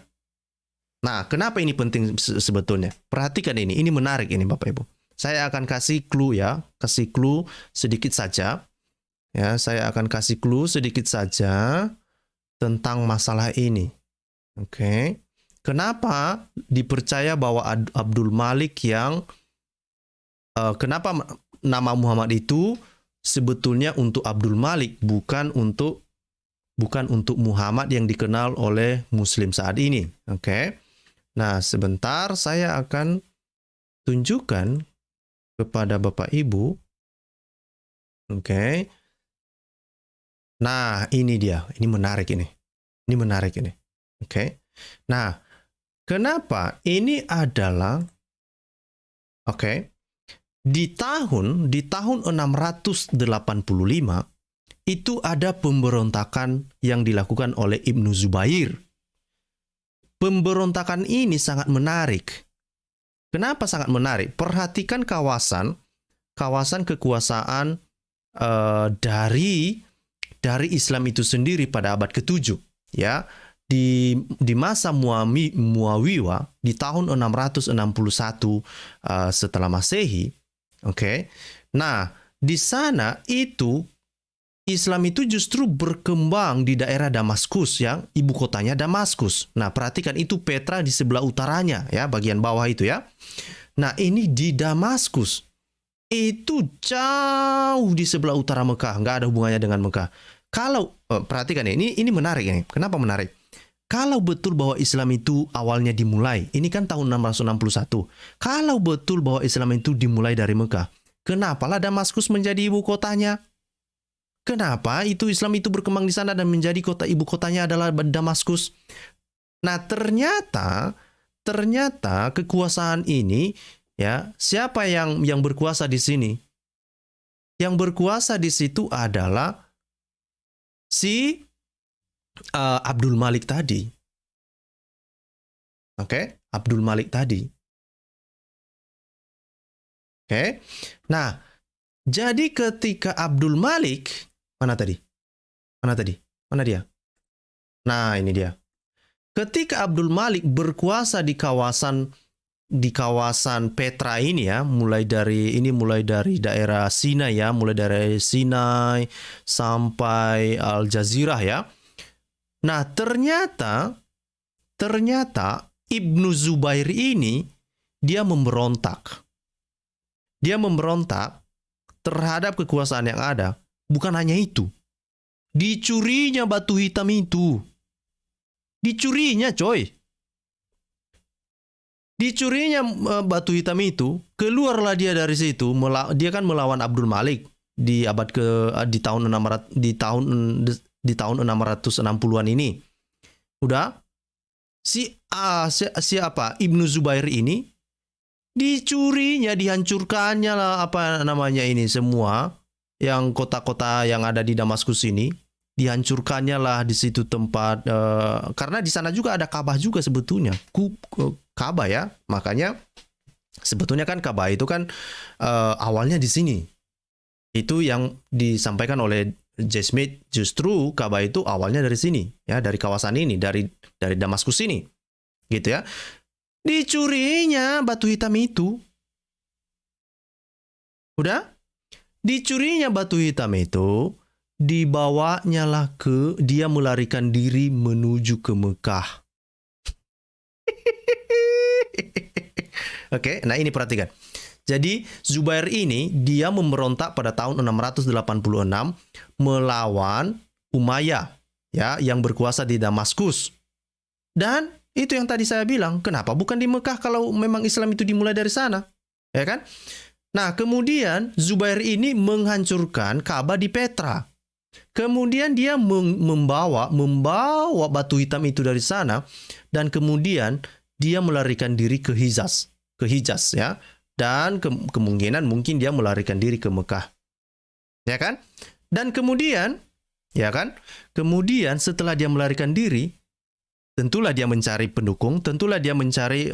Nah, kenapa ini penting sebetulnya? Perhatikan ini menarik ini Bapak Ibu. Saya akan kasih clue sedikit saja. Ya, saya akan kasih clue sedikit saja tentang masalah ini. Oke. Kenapa dipercaya bahwa Abdul Malik kenapa nama Muhammad itu sebetulnya untuk Abdul Malik, bukan untuk Muhammad yang dikenal oleh Muslim saat ini. Oke. Nah, sebentar saya akan tunjukkan kepada Bapak Ibu. Oke. Nah, ini dia. Ini menarik ini. Oke. Nah, kenapa ini adalah di tahun 685 itu ada pemberontakan yang dilakukan oleh Ibnu Zubair. Pemberontakan ini sangat menarik. Kenapa sangat menarik? Perhatikan kawasan kekuasaan dari Islam itu sendiri pada abad ke-7, ya. Di masa Muawiyah di tahun 661 setelah Masehi. Oke. Nah, di sana itu Islam itu justru berkembang di daerah Damaskus, yang ibu kotanya Damaskus. Nah, perhatikan itu Petra di sebelah utaranya, ya, bagian bawah itu ya. Nah, ini di Damaskus. Itu jauh di sebelah utara Mekah, nggak ada hubungannya dengan Mekah. Kalau perhatikan ini menarik ini. Kenapa menarik? Kalau betul bahwa Islam itu awalnya dimulai, ini kan tahun 661. Kalau betul bahwa Islam itu dimulai dari Mekah, kenapalah Damaskus menjadi ibu kotanya? Kenapa Islam itu berkembang di sana dan menjadi ibu kotanya adalah Damaskus? Nah, ternyata kekuasaan ini, ya, siapa yang berkuasa di sini? Yang berkuasa di situ adalah si Abdul Malik tadi. Oke, Abdul Malik tadi. Oke. Nah, jadi ketika Abdul Malik, mana tadi? Mana dia? Nah, ini dia. Ketika Abdul Malik berkuasa di kawasan Petra ini, ya, mulai dari daerah Sinai, ya, mulai dari Sinai sampai Al Jazirah, ya. Nah, ternyata Ibnu Zubair ini dia memberontak. Dia memberontak terhadap kekuasaan yang ada. Bukan hanya itu. Dicurinya batu hitam itu. Dicurinya, coy. Dicurinya batu hitam itu, keluarlah dia dari situ. Dia kan melawan Abdul Malik di tahun 660-an ini. Udah siapa Ibnu Zubair ini dicurinya, dihancurkannya lah semua yang kota-kota yang ada di Damaskus ini, dihancurkannya lah di situ tempat, karena di sana juga ada Ka'bah juga sebetulnya. Ka'bah, ya. Makanya sebetulnya kan Ka'bah itu kan awalnya di sini. Itu yang disampaikan oleh J. Smith, justru Ka'bah itu awalnya dari sini, ya, dari kawasan ini, dari Damaskus ini. Gitu ya. Dicurinya batu hitam itu. Udah? Dicurinya batu hitam itu, dibawanya lah dia melarikan diri menuju ke Mekah. Oke, nah ini perhatikan. Jadi Zubair ini dia memberontak pada tahun 686 melawan Umayyah, ya, yang berkuasa di Damaskus. Dan itu yang tadi saya bilang, kenapa bukan di Mekah kalau memang Islam itu dimulai dari sana, ya kan? Nah, kemudian Zubair ini menghancurkan Ka'bah di Petra. Kemudian dia membawa batu hitam itu dari sana, dan kemudian dia melarikan diri ke Hijaz, ya. Dan kemungkinan mungkin dia melarikan diri ke Mekah. Ya kan? Dan kemudian, ya kan? Kemudian setelah dia melarikan diri, tentulah dia mencari pendukung, tentulah dia mencari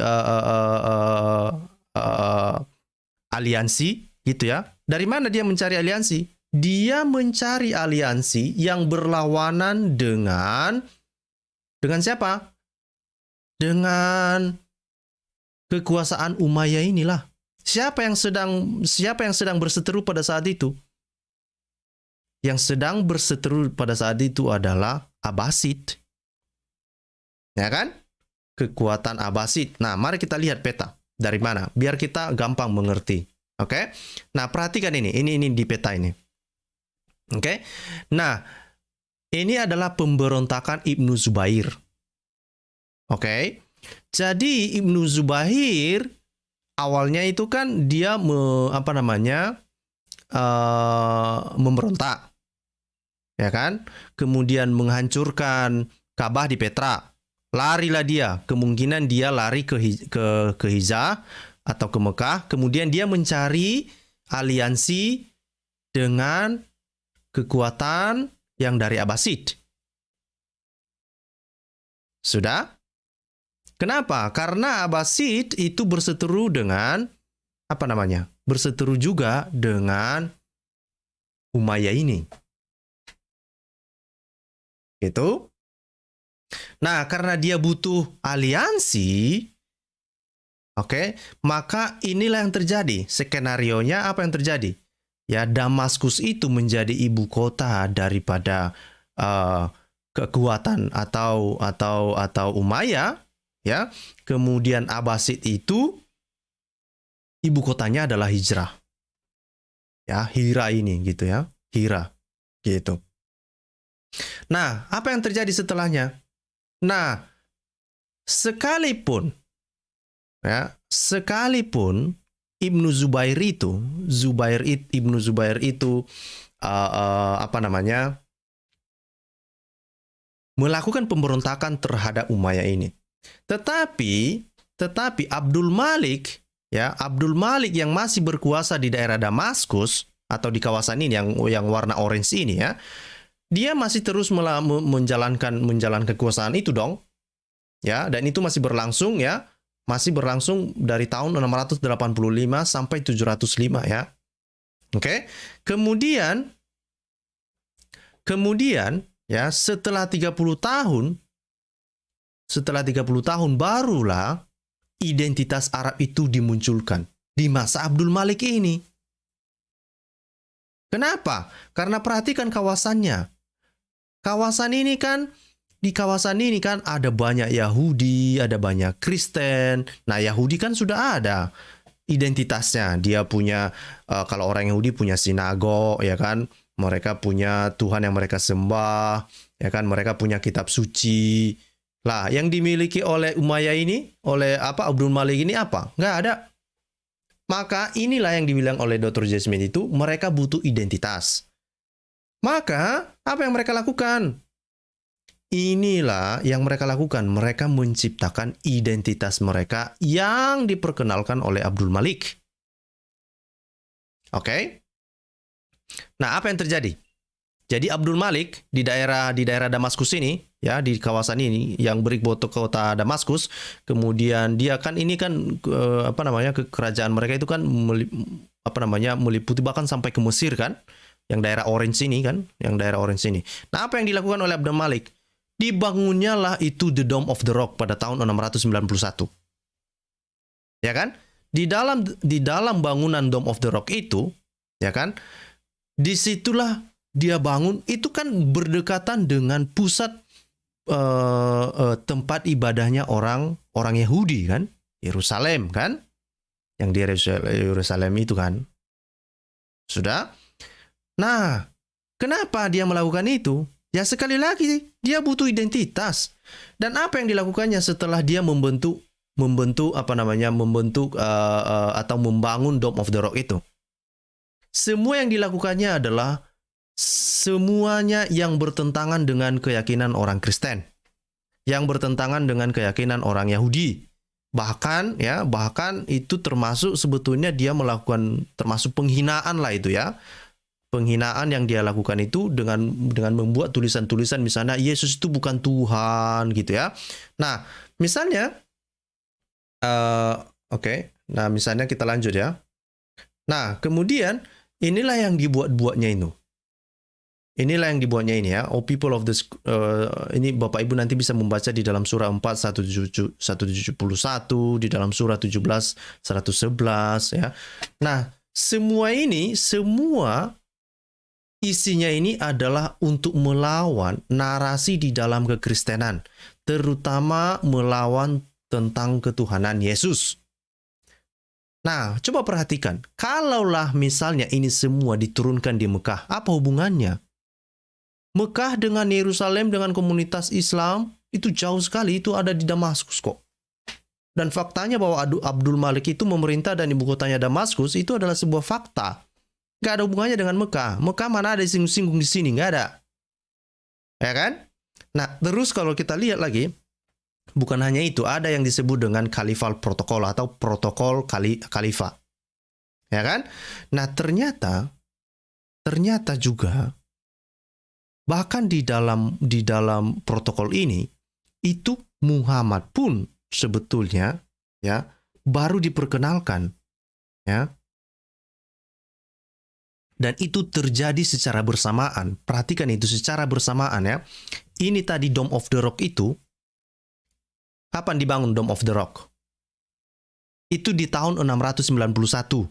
aliansi, gitu ya. Dari mana dia mencari aliansi? Dia mencari aliansi yang berlawanan dengan siapa? Dengan kekuasaan Umayyah inilah. Siapa yang sedang berseteru pada saat itu? Yang sedang berseteru pada saat itu adalah Abbasid. Ya kan? Kekuatan Abbasid. Nah, mari kita lihat peta. Dari mana? Biar kita gampang mengerti. Oke? Nah, perhatikan ini. Ini di peta ini. Oke? Nah, ini adalah pemberontakan Ibnu Zubair. Oke? Jadi, Ibnu Zubair awalnya itu kan dia memberontak. Ya kan? Kemudian menghancurkan Ka'bah di Petra. Larilah dia. Kemungkinan dia lari ke Hijaz atau ke Mekah. Kemudian dia mencari aliansi dengan kekuatan yang dari Abbasid. Sudah? Kenapa? Karena Abbasid itu berseteru dengan berseteru juga dengan Umayyah ini. Gitu. Nah, karena dia butuh aliansi, oke, maka inilah yang terjadi. Skenarionya apa yang terjadi? Ya, Damaskus itu menjadi ibu kota daripada kekuatan atau Umayyah, ya. Kemudian Abbasid itu ibu kotanya adalah Hijrah. Ya, Hira ini gitu ya. Hira gitu. Nah, apa yang terjadi setelahnya? Nah, sekalipun Ibnu Zubair itu melakukan pemberontakan terhadap Umayyah ini. Tetapi Abdul Malik yang masih berkuasa di daerah Damaskus atau di kawasan ini yang warna orange ini ya. Dia masih terus menjalankan kekuasaan itu dong. Ya, dan itu masih berlangsung ya. Masih berlangsung dari tahun 685 sampai 705 ya. Oke. Kemudian ya setelah 30 tahun barulah identitas Arab itu dimunculkan di masa Abdul Malik ini. Kenapa? Karena perhatikan kawasannya. Di kawasan ini kan ada banyak Yahudi, ada banyak Kristen. Nah, Yahudi kan sudah ada identitasnya. Dia punya, kalau orang Yahudi punya sinagog, ya kan? Mereka punya Tuhan yang mereka sembah, ya kan? Mereka punya kitab suci. Lah, yang dimiliki oleh Umayyah ini, oleh Abdul Malik ini apa? Nggak ada. Maka inilah yang dibilang oleh Dr. Jasmine itu, mereka butuh identitas. Maka, apa yang mereka lakukan? Inilah yang mereka lakukan. Mereka menciptakan identitas mereka yang diperkenalkan oleh Abdul Malik. Oke? Nah, apa yang terjadi? Jadi Abdul Malik di daerah Damaskus ini, ya, di kawasan ini yang berikut kota Damaskus, kemudian dia kan ini kan kerajaan mereka itu kan meliputi bahkan sampai ke Mesir kan? Yang daerah orange ini kan, Nah, apa yang dilakukan oleh Abdul Malik? Dibangunnyalah itu The Dome of the Rock pada tahun 691. Ya kan? Di dalam bangunan Dome of the Rock itu, ya kan? Disitulah dia bangun, itu kan berdekatan dengan pusat tempat ibadahnya orang Yahudi kan? Yerusalem kan? Yang di Yerusalem itu kan. Sudah? Nah, kenapa dia melakukan itu? Ya sekali lagi, dia butuh identitas. Dan apa yang dilakukannya setelah dia membentuk atau membangun Dome of the Rock itu? Semua yang dilakukannya adalah semuanya yang bertentangan dengan keyakinan orang Kristen, yang bertentangan dengan keyakinan orang Yahudi. Bahkan itu termasuk sebetulnya dia melakukan termasuk penghinaan lah itu ya. Penghinaan yang dia lakukan itu dengan membuat tulisan-tulisan misalnya Yesus itu bukan Tuhan gitu ya. Nah, misalnya oke. Nah, misalnya kita lanjut ya. Nah, kemudian inilah yang dibuat-buatnya itu. Inilah yang dibuatnya ini ya. Oh people of the ini Bapak Ibu nanti bisa membaca di dalam surah 4 171, di dalam surah 17 111 ya. Nah, semua isinya ini adalah untuk melawan narasi di dalam kekristenan, terutama melawan tentang ketuhanan Yesus. Nah, coba perhatikan, kalaulah misalnya ini semua diturunkan di Mekah, apa hubungannya? Mekah dengan Yerusalem, dengan komunitas Islam, itu jauh sekali, itu ada di Damaskus kok. Dan faktanya bahwa Abdul Malik itu memerintah dan ibu kotanya Damaskus, itu adalah sebuah fakta. Nggak ada hubungannya dengan Mekah. Mekah mana ada singgung-singgung di sini, nggak ada. Ya kan? Nah, terus kalau kita lihat lagi, bukan hanya itu, ada yang disebut dengan Khalifal Protokol atau Protokol Khalifah. Ya kan? Nah, ternyata juga bahkan di dalam protokol ini itu Muhammad pun sebetulnya ya baru diperkenalkan ya. Dan itu terjadi secara bersamaan. Perhatikan itu secara bersamaan ya. Ini tadi Dome of the Rock itu, kapan dibangun Dome of the Rock? Itu di tahun 691.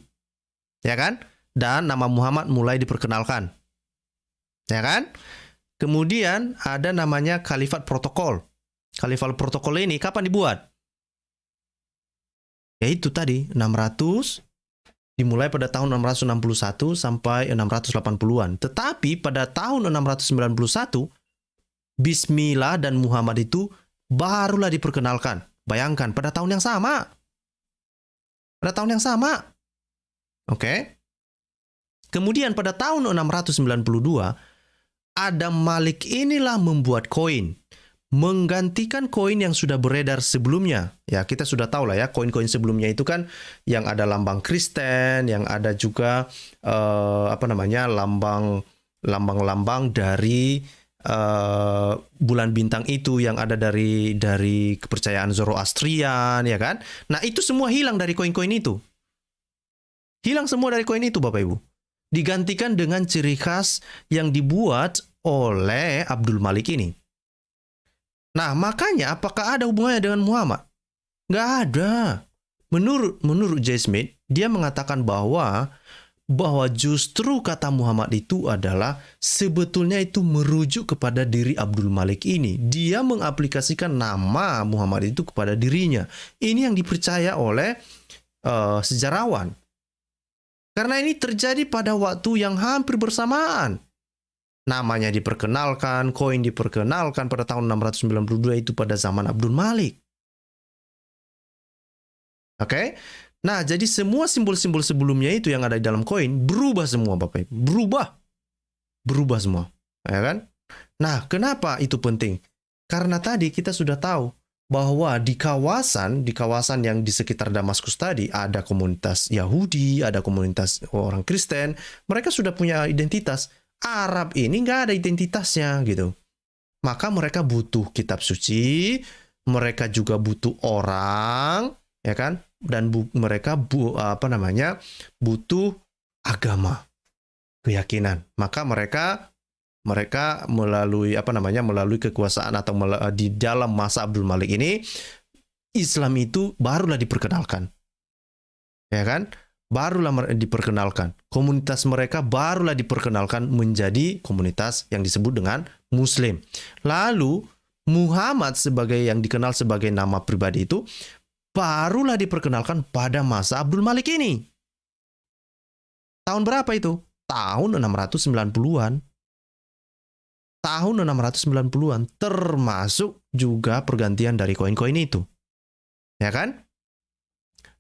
Ya kan? Dan nama Muhammad mulai diperkenalkan. Ya kan? Kemudian ada namanya Khalifat Protokol. Khalifat Protokol ini kapan dibuat? Ya itu tadi, dimulai pada tahun 661 sampai 680-an. Tetapi pada tahun 691, Bismillah dan Muhammad itu barulah diperkenalkan. Bayangkan, pada tahun yang sama. Oke. Kemudian pada tahun 692, Adam Malik inilah membuat koin. Menggantikan koin yang sudah beredar sebelumnya. Ya, kita sudah tahu lah ya, koin-koin sebelumnya itu kan yang ada lambang Kristen, yang ada juga lambang-lambang dari bulan bintang itu yang ada dari kepercayaan Zoroastrian, ya kan? Nah, itu semua hilang dari koin-koin itu. Hilang semua dari koin itu, Bapak Ibu. Digantikan dengan ciri khas yang dibuat oleh Abdul Malik ini. Nah, makanya apakah ada hubungannya dengan Muhammad? Nggak ada. Menurut J. Smith, dia mengatakan bahwa justru kata Muhammad itu adalah sebetulnya itu merujuk kepada diri Abdul Malik ini. Dia mengaplikasikan nama Muhammad itu kepada dirinya. Ini yang dipercaya oleh sejarawan. Karena ini terjadi pada waktu yang hampir bersamaan. Namanya diperkenalkan, koin diperkenalkan pada tahun 692 itu pada zaman Abdul Malik. Oke? Nah, jadi semua simbol-simbol sebelumnya itu yang ada di dalam koin berubah semua, Bapak Ibu. Berubah semua. Ya kan? Nah, kenapa itu penting? Karena tadi kita sudah tahu bahwa di kawasan yang di sekitar Damaskus tadi ada komunitas Yahudi, ada komunitas orang Kristen, mereka sudah punya identitas. Arab ini nggak ada identitasnya gitu. Maka mereka butuh kitab suci, mereka juga butuh orang, ya kan? Dan mereka butuh agama, keyakinan. Maka mereka melalui kekuasaan atau di dalam masa Abdul Malik ini, Islam itu barulah diperkenalkan. Ya kan? Barulah diperkenalkan. Komunitas mereka barulah diperkenalkan menjadi komunitas yang disebut dengan Muslim. Lalu Muhammad sebagai yang dikenal sebagai nama pribadi itu barulah diperkenalkan pada masa Abdul Malik ini. Tahun berapa itu? Tahun 690-an. Tahun 690-an, termasuk juga pergantian dari koin-koin itu. Ya kan?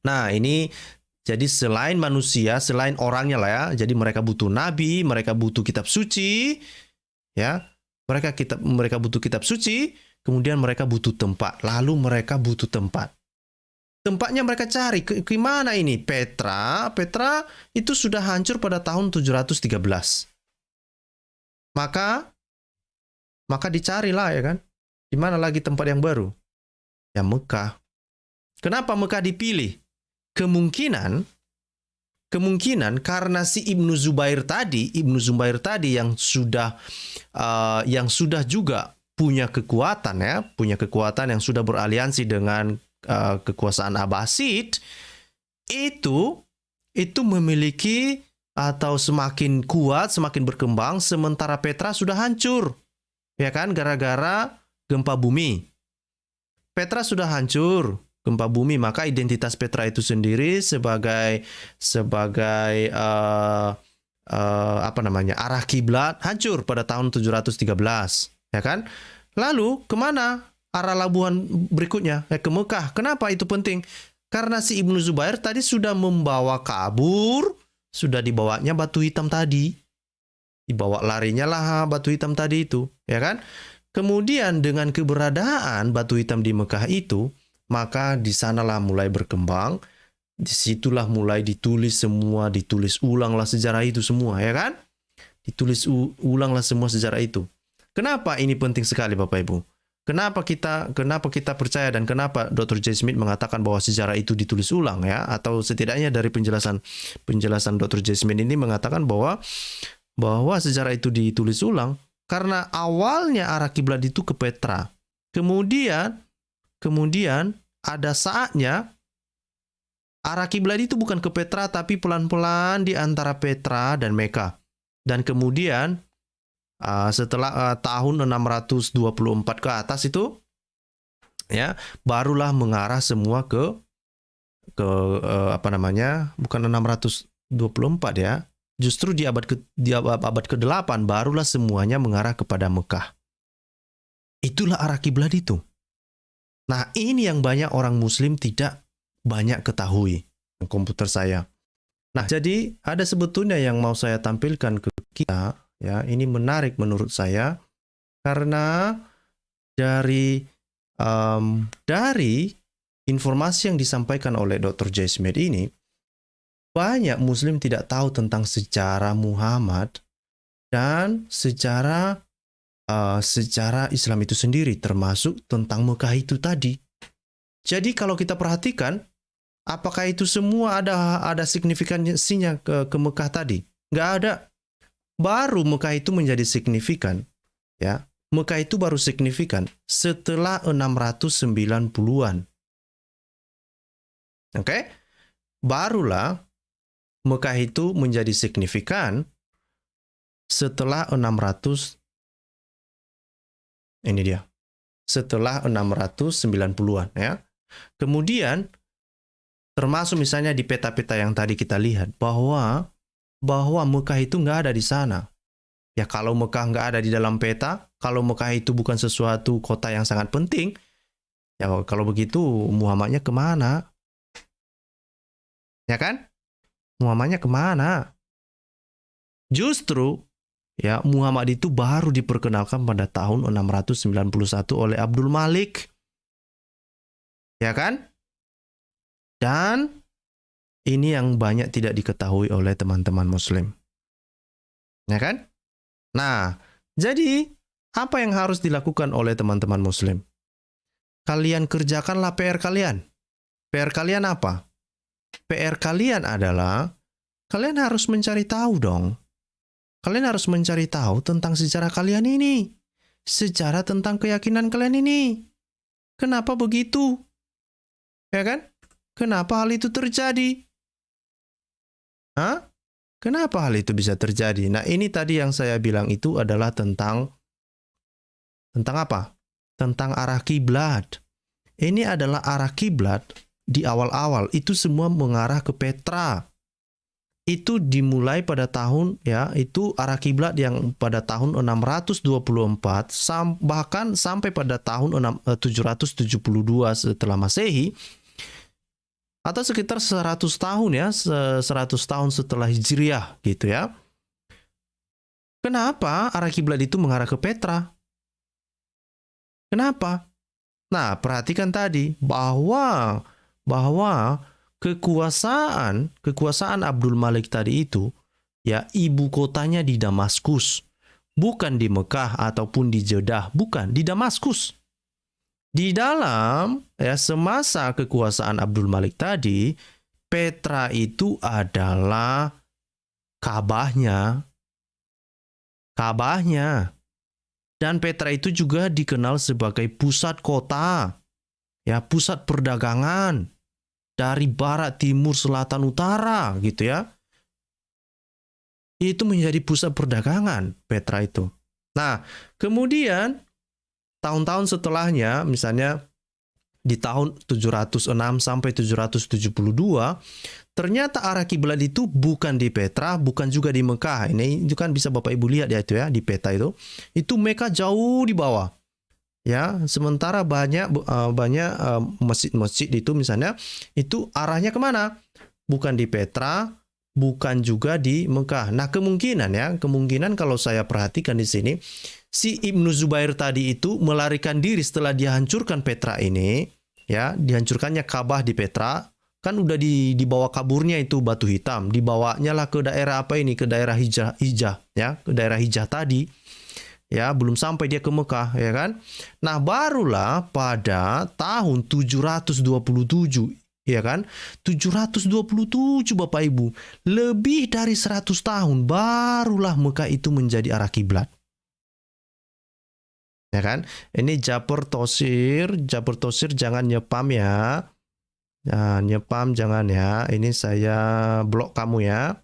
Nah, ini jadi selain manusia, selain orangnya lah ya, jadi mereka butuh nabi, mereka butuh kitab suci, ya, mereka butuh kitab suci, kemudian mereka butuh tempat, lalu mereka butuh tempat. tempatnya mereka cari. Ke mana ini? Petra itu sudah hancur pada tahun 713. Maka dicarilah ya kan. Di mana lagi tempat yang baru? Ya Mekah. Kenapa Mekah dipilih? Kemungkinan karena si Ibnu Zubair tadi yang sudah juga punya kekuatan yang sudah beraliansi dengan kekuasaan Abbasid, itu memiliki atau semakin kuat, semakin berkembang, sementara Petra sudah hancur, ya kan, gara-gara gempa bumi. Petra sudah hancur, gempa bumi, maka identitas Petra itu sendiri sebagai arah kiblat hancur pada tahun 713, ya kan? Lalu kemana arah labuhan berikutnya? Ke Mekah. Kenapa itu penting? Karena si Ibnu Zubair tadi sudah membawa kabur, sudah dibawanya batu hitam tadi. Dibawa larinya lah batu hitam tadi itu, ya kan? Kemudian dengan keberadaan batu hitam di Mekah itu, maka di sanalah mulai berkembang, disitulah mulai ditulis ulanglah sejarah itu semua, ya kan? Ditulis ulanglah semua sejarah itu. Kenapa ini penting sekali Bapak Ibu? Kenapa kita percaya dan kenapa Dr. J. Smith mengatakan bahwa sejarah itu ditulis ulang ya? Atau setidaknya dari penjelasan Dr. J. Smith ini mengatakan bahwa sejarah itu ditulis ulang karena awalnya arah kiblat itu ke Petra. Kemudian ada saatnya arah kiblat itu bukan ke Petra tapi pelan-pelan di antara Petra dan Mekah. Dan kemudian setelah tahun 624 ke atas itu ya barulah mengarah semua ke bukan 624 ya. Justru di abad ke-8 barulah semuanya mengarah kepada Mekah. Itulah arah kiblat itu. Nah, ini yang banyak orang muslim tidak banyak ketahui komputer saya. Nah, jadi ada sebetulnya yang mau saya tampilkan ke kita ya, ini menarik menurut saya karena dari informasi yang disampaikan oleh Dr. J. Smith ini, banyak muslim tidak tahu tentang sejarah Muhammad dan sejarah Islam itu sendiri, termasuk tentang Mekah itu tadi. Jadi kalau kita perhatikan, apakah itu semua ada signifikansinya ke Mekah tadi? Nggak ada. Baru Mekah itu menjadi signifikan, ya. Mekah itu baru signifikan setelah 690-an. Oke? Barulah Mekah itu menjadi signifikan setelah 690-an ya. Kemudian termasuk misalnya di peta-peta yang tadi kita lihat bahwa Mekah itu nggak ada di sana. Ya kalau Mekah nggak ada di dalam peta, kalau Mekah itu bukan sesuatu kota yang sangat penting, ya kalau begitu Muhammadnya kemana? Ya kan? Muhammadnya kemana? Justru ya Muhammad itu baru diperkenalkan pada tahun 691 oleh Abdul Malik. Ya kan? Dan ini yang banyak tidak diketahui oleh teman-teman muslim. Ya kan? Nah, jadi apa yang harus dilakukan oleh teman-teman muslim? Kalian kerjakanlah PR kalian. PR kalian apa? PR kalian adalah kalian harus mencari tahu dong. Kalian harus mencari tahu tentang sejarah kalian ini. Sejarah tentang keyakinan kalian ini. Kenapa begitu? Ya kan? Kenapa hal itu terjadi? Hah? Kenapa hal itu bisa terjadi? Nah, ini tadi yang saya bilang itu adalah tentang apa? Tentang arah kiblat. Ini adalah arah kiblat di awal-awal. Itu semua mengarah ke Petra. Itu dimulai pada tahun ya, itu arah kiblat yang pada tahun 624 bahkan sampai pada tahun 772 setelah Masehi. Atau sekitar 100 tahun ya, 100 tahun setelah Hijriah gitu ya. Kenapa arah kiblat itu mengarah ke Petra? Kenapa? Nah, perhatikan tadi bahwa bahwa kekuasaan Abdul Malik tadi itu, ya, ibu kotanya di Damaskus, bukan di Mekah ataupun di Jeddah, bukan, di Damaskus. Di dalam, ya, semasa kekuasaan Abdul Malik tadi, Petra itu adalah Ka'bahnya. Dan Petra itu juga dikenal sebagai pusat kota, ya, pusat perdagangan dari barat, timur, selatan, utara, gitu ya. Itu menjadi pusat perdagangan Petra itu. Nah, kemudian tahun-tahun setelahnya, misalnya di tahun 706 sampai 772, ternyata arah kiblat itu bukan di Petra, bukan juga di Mekah. Ini itu kan bisa Bapak Ibu lihat ya, itu ya, di peta itu. Itu Mekah jauh di bawah. Ya, sementara banyak masjid-masjid itu misalnya itu arahnya kemana? Bukan di Petra, bukan juga di Mekah. Nah, kemungkinan kalau saya perhatikan di sini, si Ibnu Zubair tadi itu melarikan diri setelah dihancurkan Petra ini, ya, dihancurkannya Ka'bah di Petra, kan udah dibawa kaburnya itu batu hitam, dibawanya lah ke daerah apa ini, ke daerah Hijah, ya, ke daerah Hijah tadi. Ya, belum sampai dia ke Mekah, ya kan? Nah, barulah pada tahun 727, ya kan? 727 Bapak Ibu, lebih dari 100 tahun barulah Mekah itu menjadi arah kiblat. Ya kan? Ini Jabir Tosir jangan nyepam ya. Nah, nyepam jangan ya. Ini saya blok kamu ya.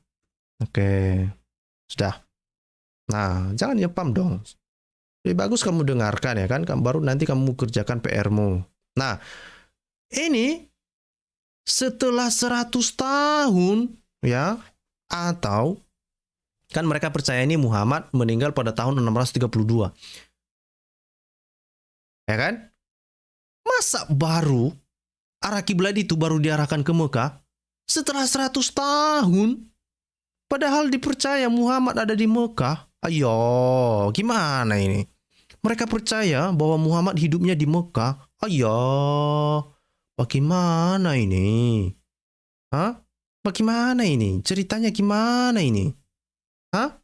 Oke. Sudah. Nah, jangan nyepam dong. Lebih bagus kamu dengarkan ya kan, baru nanti kamu kerjakan PR-mu. Nah, ini setelah 100 tahun ya, atau kan mereka percaya ini Muhammad meninggal pada tahun 632. Ya kan? Masa baru arah kiblat itu baru diarahkan ke Mekah setelah 100 tahun? Padahal dipercaya Muhammad ada di Mekah. Ayo, gimana ini? Mereka percaya bahwa Muhammad hidupnya di Mekah. Ayo, bagaimana ini? Hah? Bagaimana ini? Ceritanya gimana ini? Hah?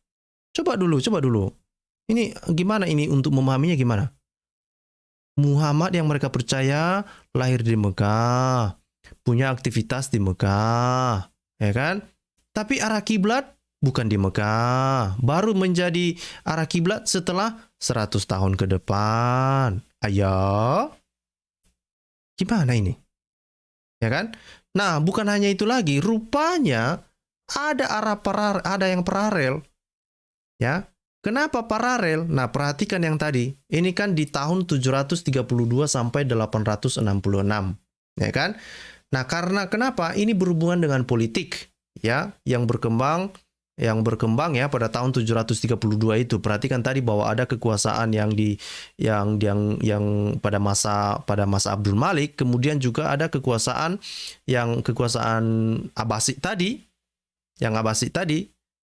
Coba dulu. Ini gimana ini untuk memahaminya gimana? Muhammad yang mereka percaya lahir di Mekah, punya aktivitas di Mekah, ya kan? Tapi arah kiblat bukan di Mekah, baru menjadi arah kiblat setelah 100 tahun ke depan. Ayo, gimana ini? Ya kan? Nah, bukan hanya itu lagi, rupanya ada yang paralel. Ya. Kenapa paralel? Nah, perhatikan yang tadi. Ini kan di tahun 732 sampai 866, ya kan? Nah, karena kenapa? Ini berhubungan dengan politik, ya, yang berkembang ya pada tahun 732 itu. Perhatikan tadi bahwa ada kekuasaan yang pada masa Abdul Malik, kemudian juga ada kekuasaan Abbasid tadi,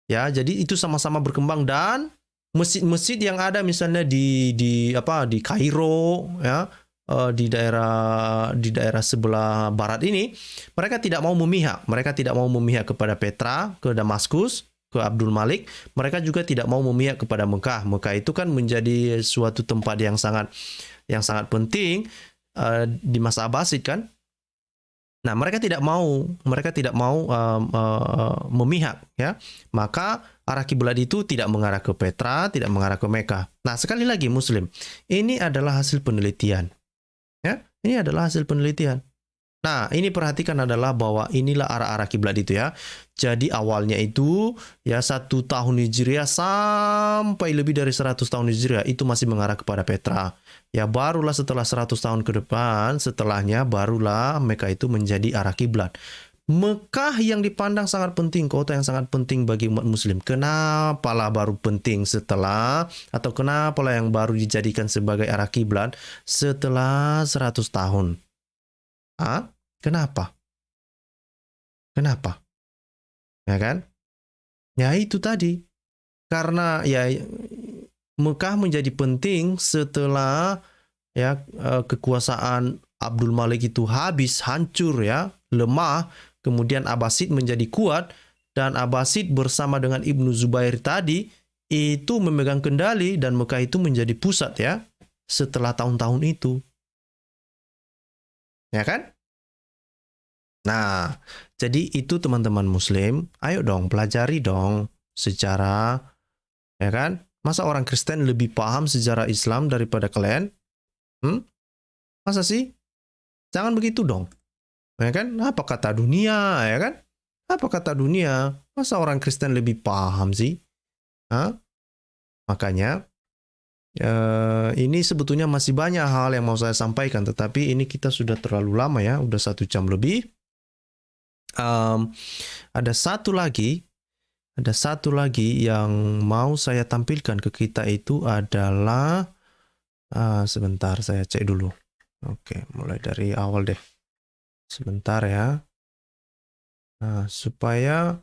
ya. Jadi itu sama-sama berkembang, dan masjid-masjid yang ada misalnya di Kairo, ya, di daerah sebelah barat ini, mereka tidak mau memihak kepada Petra, ke Damaskus, ke Abdul Malik. Mereka juga tidak mau memihak kepada Mekah. Mekah itu kan menjadi suatu tempat yang sangat penting di masa Abbasid kan. Nah, mereka tidak mau memihak, ya. Maka arah kiblat itu tidak mengarah ke Petra, tidak mengarah ke Mekah. Nah, sekali lagi Muslim, ini adalah hasil penelitian. Ya, ini adalah hasil penelitian. Nah, ini perhatikan adalah bahwa inilah arah-arah kiblat itu ya. Jadi awalnya itu ya 1 tahun Hijriah sampai lebih dari 100 tahun Hijriah itu masih mengarah kepada Petra. Ya, barulah setelah 100 tahun ke depan, setelahnya barulah Mekah itu menjadi arah kiblat. Mekah yang dipandang sangat penting, kota yang sangat penting bagi umat muslim. Kenapalah baru penting setelah, atau kenapalah yang baru dijadikan sebagai arah kiblat setelah 100 tahun? Kenapa? Ya kan? Ya itu tadi. Karena ya Mekah menjadi penting setelah ya kekuasaan Abdul Malik itu habis, hancur ya, lemah, kemudian Abbasid menjadi kuat, dan Abbasid bersama dengan Ibnu Zubair tadi itu memegang kendali dan Mekah itu menjadi pusat ya setelah tahun-tahun itu. Ya kan? Nah, jadi itu teman-teman muslim, ayo dong pelajari dong sejarah, ya kan? Masa orang Kristen lebih paham sejarah Islam daripada kalian? Masa sih? Jangan begitu dong. Ya kan? Apa kata dunia, ya kan? Apa kata dunia? Masa orang Kristen lebih paham sih? Makanya, ini sebetulnya masih banyak hal yang mau saya sampaikan, tetapi ini kita sudah terlalu lama ya, udah 1 jam lebih. Ada satu lagi yang mau saya tampilkan ke kita itu adalah sebentar saya cek dulu. Oke, mulai dari awal deh. Sebentar ya. Nah, supaya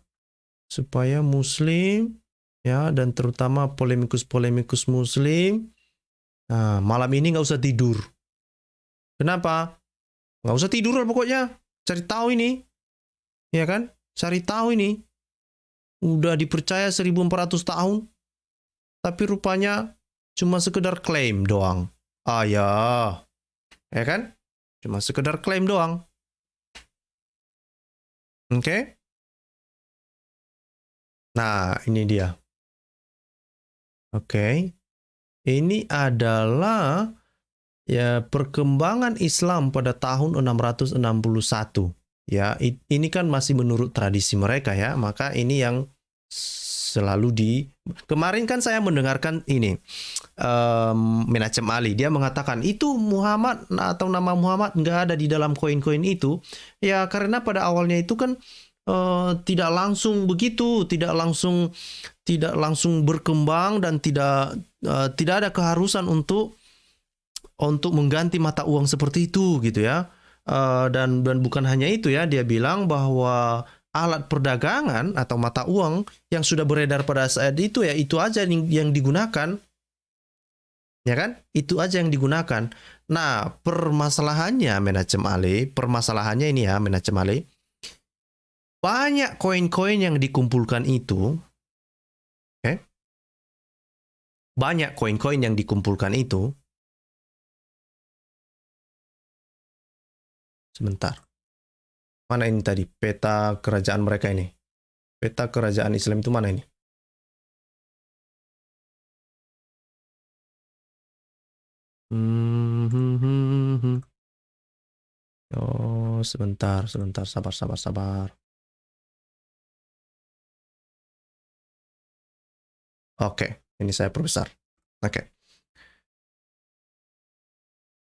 muslim ya, dan terutama polemikus muslim malam ini nggak usah tidur. Kenapa? Nggak usah tidur lah pokoknya. Cari tahu ini. Ya kan? Cari tahu ini. Udah dipercaya 1400 tahun. Tapi rupanya cuma sekedar klaim doang. Ya. Ya kan? Cuma sekedar klaim doang. Oke? Nah, ini dia. Oke. Ini adalah ya perkembangan Islam pada tahun 661. Ya, ini kan masih menurut tradisi mereka ya. Maka ini yang selalu kemarin kan saya mendengarkan ini Menachem Ali, dia mengatakan itu Muhammad atau nama Muhammad nggak ada di dalam koin-koin itu. Ya karena pada awalnya itu kan tidak langsung begitu, tidak langsung berkembang, dan tidak ada keharusan untuk mengganti mata uang seperti itu gitu ya. Dan bukan hanya itu ya, dia bilang bahwa alat perdagangan atau mata uang yang sudah beredar pada saat itu ya itu aja yang digunakan. Ya kan? Itu aja yang digunakan. Nah, permasalahannya Menachem Ali, banyak koin-koin yang dikumpulkan itu, sebentar. Mana ini tadi? Peta kerajaan mereka ini. Peta kerajaan Islam itu mana ini? Oh, sebentar. Sabar. Oke, ini saya perbesar. Oke.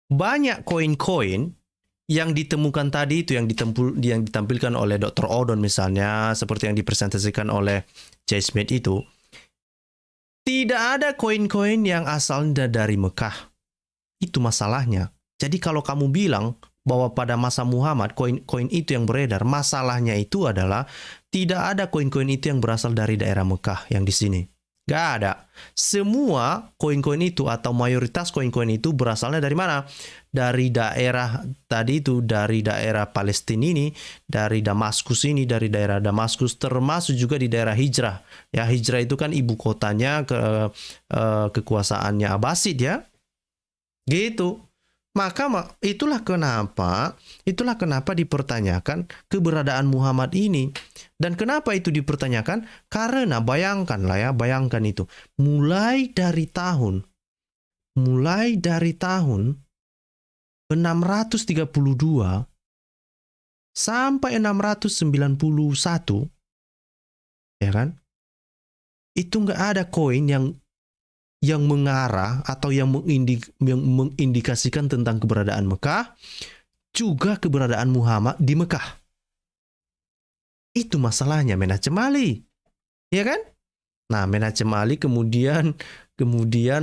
Banyak koin-koin yang ditemukan tadi itu yang ditampilkan oleh Dr. Odon misalnya, seperti yang dipresentasikan oleh Jay Smith itu, tidak ada koin-koin yang asalnya dari Mekah. Itu masalahnya. Jadi kalau kamu bilang bahwa pada masa Muhammad koin-koin itu yang beredar, masalahnya itu adalah tidak ada koin-koin itu yang berasal dari daerah Mekah yang di sini. Gak ada. Semua koin-koin itu atau mayoritas koin-koin itu berasalnya dari mana? Dari daerah tadi itu, dari daerah Palestina ini, dari Damaskus ini, dari daerah Damaskus, termasuk juga di daerah Hijrah. Ya, Hijrah itu kan ibu kotanya kekuasaannya Abbasid ya. Gitu. Maka itulah kenapa dipertanyakan keberadaan Muhammad ini. Dan kenapa itu dipertanyakan? Karena bayangkan itu. Mulai dari tahun 632 sampai 691, ya kan? Itu nggak ada koin yang mengarah atau yang mengindikasikan tentang keberadaan Mekah, juga keberadaan Muhammad di Mekah. Itu masalahnya Menachem Ali, ya kan? Nah, Menachem Ali kemudian dia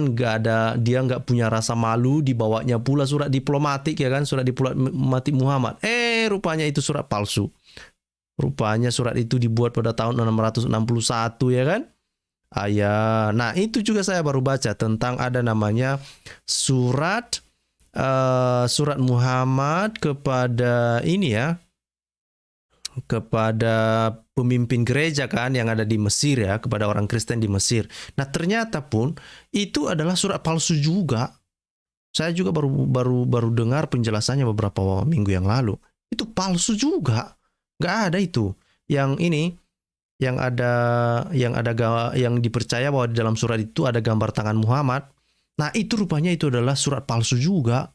nggak punya rasa malu, dibawanya pula surat diplomatik, ya kan? Surat diplomatik Muhammad. Rupanya itu surat palsu. Rupanya surat itu dibuat pada tahun 661, ya kan? Nah itu juga saya baru baca tentang ada namanya surat surat Muhammad kepada ini ya, kepada pemimpin gereja kan yang ada di Mesir ya, kepada orang Kristen di Mesir. Nah, ternyata pun itu adalah surat palsu juga. Saya juga baru dengar penjelasannya beberapa minggu yang lalu. Itu palsu juga. Nggak ada itu. Yang ini yang dipercaya bahwa di dalam surat itu ada gambar tangan Muhammad. Nah, itu rupanya itu adalah surat palsu juga.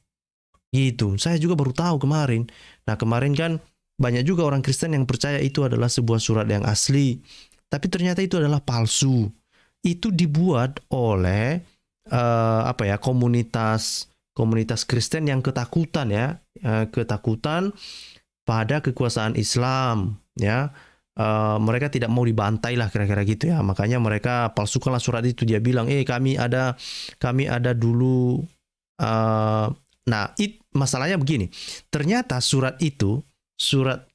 Gitu. Saya juga baru tahu kemarin. Nah, kemarin kan banyak juga orang Kristen yang percaya itu adalah sebuah surat yang asli. Tapi ternyata itu adalah palsu. Itu dibuat oleh komunitas Kristen yang ketakutan ya, ketakutan pada kekuasaan Islam ya. Mereka tidak mau dibantai lah kira-kira gitu ya. Makanya mereka palsukanlah surat itu. Dia bilang, kami ada dulu. Masalahnya begini. Ternyata surat itu, surat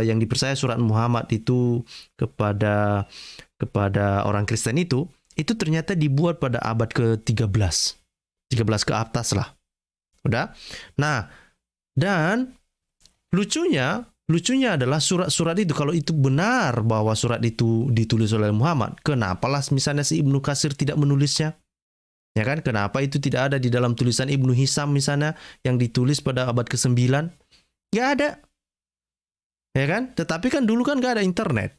yang dipercaya surat Muhammad itu kepada orang Kristen itu ternyata dibuat pada abad ke-13 ke atas lah. Udah. Nah, dan lucunya adalah surat-surat itu, kalau itu benar bahwa surat itu ditulis oleh Muhammad, kenapalah misalnya si Ibnu Katsir tidak menulisnya? Ya kan? Kenapa itu tidak ada di dalam tulisan Ibnu Hisam misalnya yang ditulis pada abad ke-9? Nggak ada. Ya kan? Tetapi kan dulu kan nggak ada internet.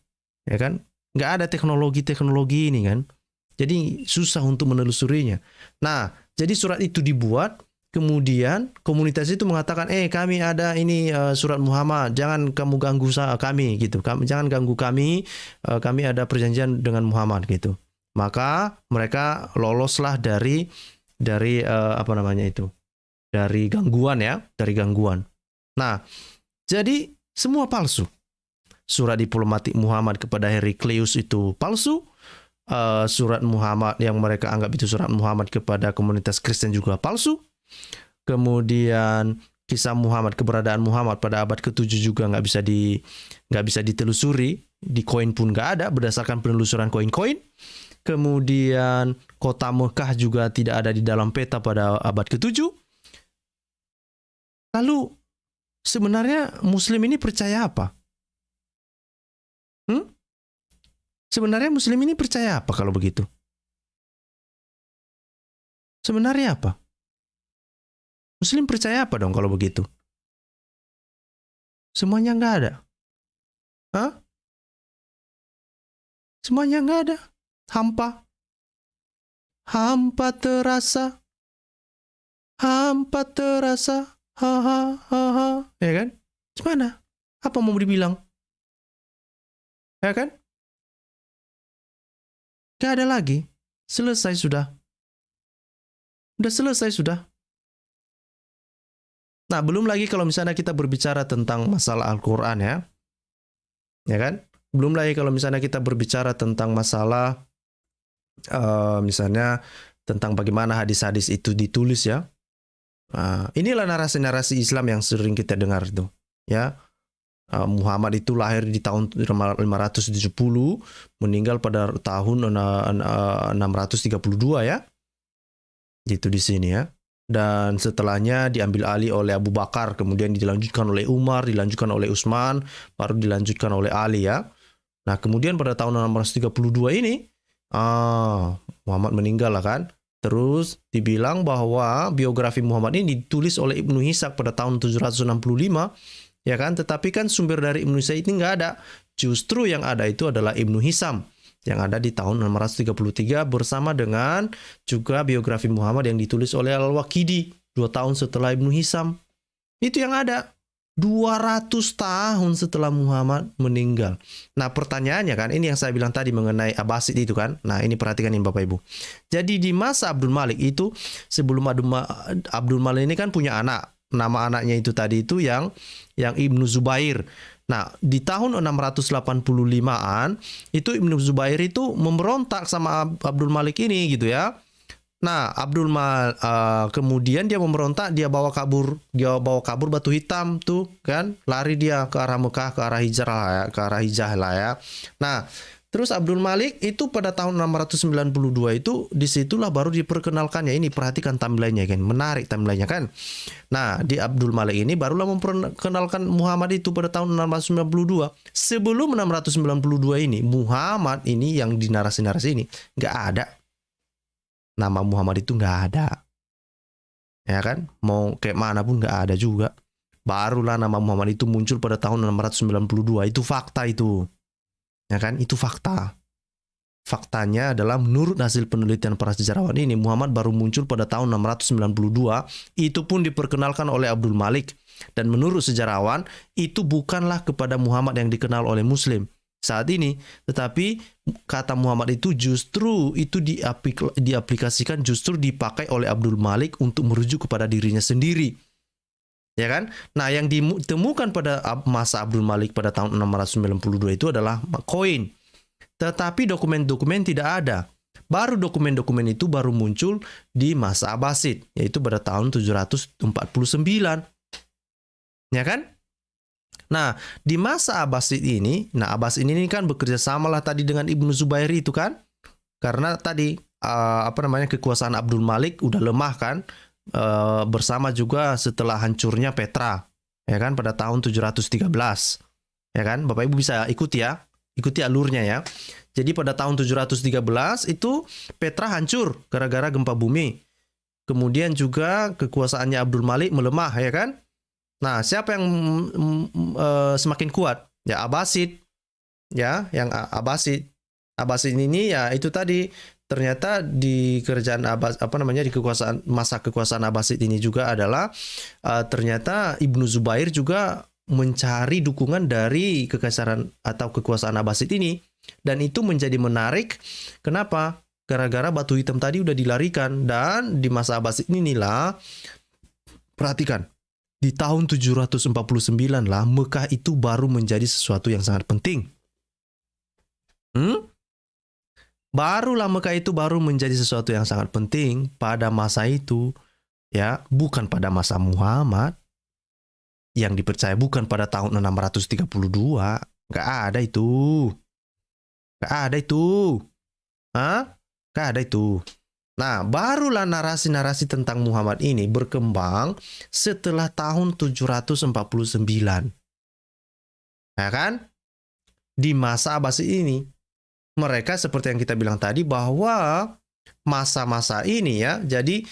Ya kan? Nggak ada teknologi ini kan. Jadi susah untuk menelusurinya. Nah, jadi surat itu dibuat, kemudian komunitas itu mengatakan, kami ada ini surat Muhammad, jangan kamu ganggu kami gitu. Jangan ganggu kami, kami ada perjanjian dengan Muhammad gitu. Maka mereka loloslah dari dari gangguan ya, dari gangguan. Nah, jadi semua palsu. Surat diplomatik Muhammad kepada Heraklius itu palsu. Surat Muhammad yang mereka anggap itu surat Muhammad kepada komunitas Kristen juga palsu. Kemudian kisah Muhammad, keberadaan Muhammad pada abad ke-7 juga nggak bisa ditelusuri. Di koin pun nggak ada berdasarkan penelusuran koin-koin. Kemudian kota Mekah juga tidak ada di dalam peta pada abad ke-7. Lalu sebenarnya Muslim ini percaya apa? Sebenarnya Muslim ini percaya apa kalau begitu? Sebenarnya apa? Muslim percaya apa dong kalau begitu? Semuanya nggak ada. Semuanya nggak ada. Hampa. Hampa terasa. Ha ha ha ha. Ya kan? Gimana? Apa mau dibilang? Ya kan? Gak ada lagi. Selesai sudah. Udah selesai sudah. Nah, belum lagi kalau misalnya kita berbicara tentang masalah Al-Quran ya. Ya kan? Belum lagi kalau misalnya kita berbicara tentang masalah misalnya tentang bagaimana hadis-hadis itu ditulis ya. Inilah narasi-narasi Islam yang sering kita dengar tuh. Ya. Muhammad itu lahir di tahun 570, meninggal pada tahun 632 ya. Gitu di sini ya. Dan setelahnya diambil alih oleh Abu Bakar, kemudian dilanjutkan oleh Umar, dilanjutkan oleh Utsman, baru dilanjutkan oleh Ali ya. Nah, kemudian pada tahun 632 ini Muhammad meninggal lah kan. Terus dibilang bahwa biografi Muhammad ini ditulis oleh Ibnu Ishaq pada tahun 765. Ya kan, tetapi kan sumber dari Ibnu Ishaq ini nggak ada. Justru yang ada itu adalah Ibnu Hisam yang ada di tahun 633 bersama dengan juga biografi Muhammad yang ditulis oleh Al-Waqidi 2 tahun setelah Ibnu Hisam. Itu yang ada 200 tahun setelah Muhammad meninggal. Nah, pertanyaannya kan, ini yang saya bilang tadi mengenai Abbasid itu kan. Nah, ini perhatikan ini Bapak Ibu. Jadi di masa Abdul Malik itu, sebelum Abdul Malik ini kan punya anak. Nama anaknya itu tadi itu yang Ibnu Zubair. Nah, di tahun 685-an itu Ibnu Zubair itu memberontak sama Abdul Malik ini gitu ya. Nah, kemudian dia memberontak, dia bawa kabur batu hitam tuh kan, lari dia ke arah Mekah, ke arah Hijrah lah ya. Nah, Terus Abdul Malik itu pada tahun 692 itu disitulah baru diperkenalkannya. Ini perhatikan timelinenya kan, menarik timelinenya kan. Nah di Abdul Malik ini barulah memperkenalkan Muhammad itu pada tahun 692. Sebelum 692 ini Muhammad ini yang di narasi-narasi ini nggak ada. Nama Muhammad itu nggak ada. Ya kan, mau kayak mana pun nggak ada juga. Barulah nama Muhammad itu muncul pada tahun 692. Itu fakta itu. Ya kan, itu fakta. Faktanya adalah menurut hasil penelitian para sejarawan ini, Muhammad baru muncul pada tahun 692, itu pun diperkenalkan oleh Abdul Malik. Dan menurut sejarawan, itu bukanlah kepada Muhammad yang dikenal oleh Muslim saat ini, tetapi kata Muhammad itu justru itu diaplikasikan, justru dipakai oleh Abdul Malik untuk merujuk kepada dirinya sendiri. Ya kan? Nah, yang ditemukan pada masa Abdul Malik pada tahun 692 itu adalah koin. Tetapi dokumen-dokumen tidak ada. Baru dokumen-dokumen itu baru muncul di masa Abbasid, yaitu pada tahun 749. Ya kan? Nah, di masa Abbasid ini, Abbasid ini kan bekerja samalah tadi dengan Ibnu Zubair itu kan? Karena tadi kekuasaan Abdul Malik udah lemah kan? Bersama juga setelah hancurnya Petra, ya kan, pada tahun 713. Ya kan? Bapak Ibu bisa ikuti alurnya ya. Jadi pada tahun 713 itu Petra hancur gara-gara gempa bumi. Kemudian juga kekuasaannya Abdul Malik melemah, ya kan? Nah, siapa yang semakin kuat? Ya Abbasid. Ya, yang Abbasid. Abbasid ini ya itu tadi, ternyata di kerajaan di masa kekuasaan Abbasid ini juga adalah ternyata Ibnu Zubair juga mencari dukungan dari kekaisaran atau kekuasaan Abbasid ini, dan itu menjadi menarik. Kenapa? Gara-gara batu hitam tadi udah dilarikan, dan di masa Abbasid inilah, perhatikan, di tahun 749 lah Mekah itu baru menjadi sesuatu yang sangat penting. Barulah Mekah itu baru menjadi sesuatu yang sangat penting pada masa itu, ya, bukan pada masa Muhammad yang dipercaya, bukan pada tahun 632. Nggak ada itu. Nggak ada itu. Nggak ada itu. Nah, barulah narasi-narasi tentang Muhammad ini berkembang setelah tahun 749. Ya kan? Di masa Abbasid ini, mereka seperti yang kita bilang tadi bahwa masa-masa ini ya, jadi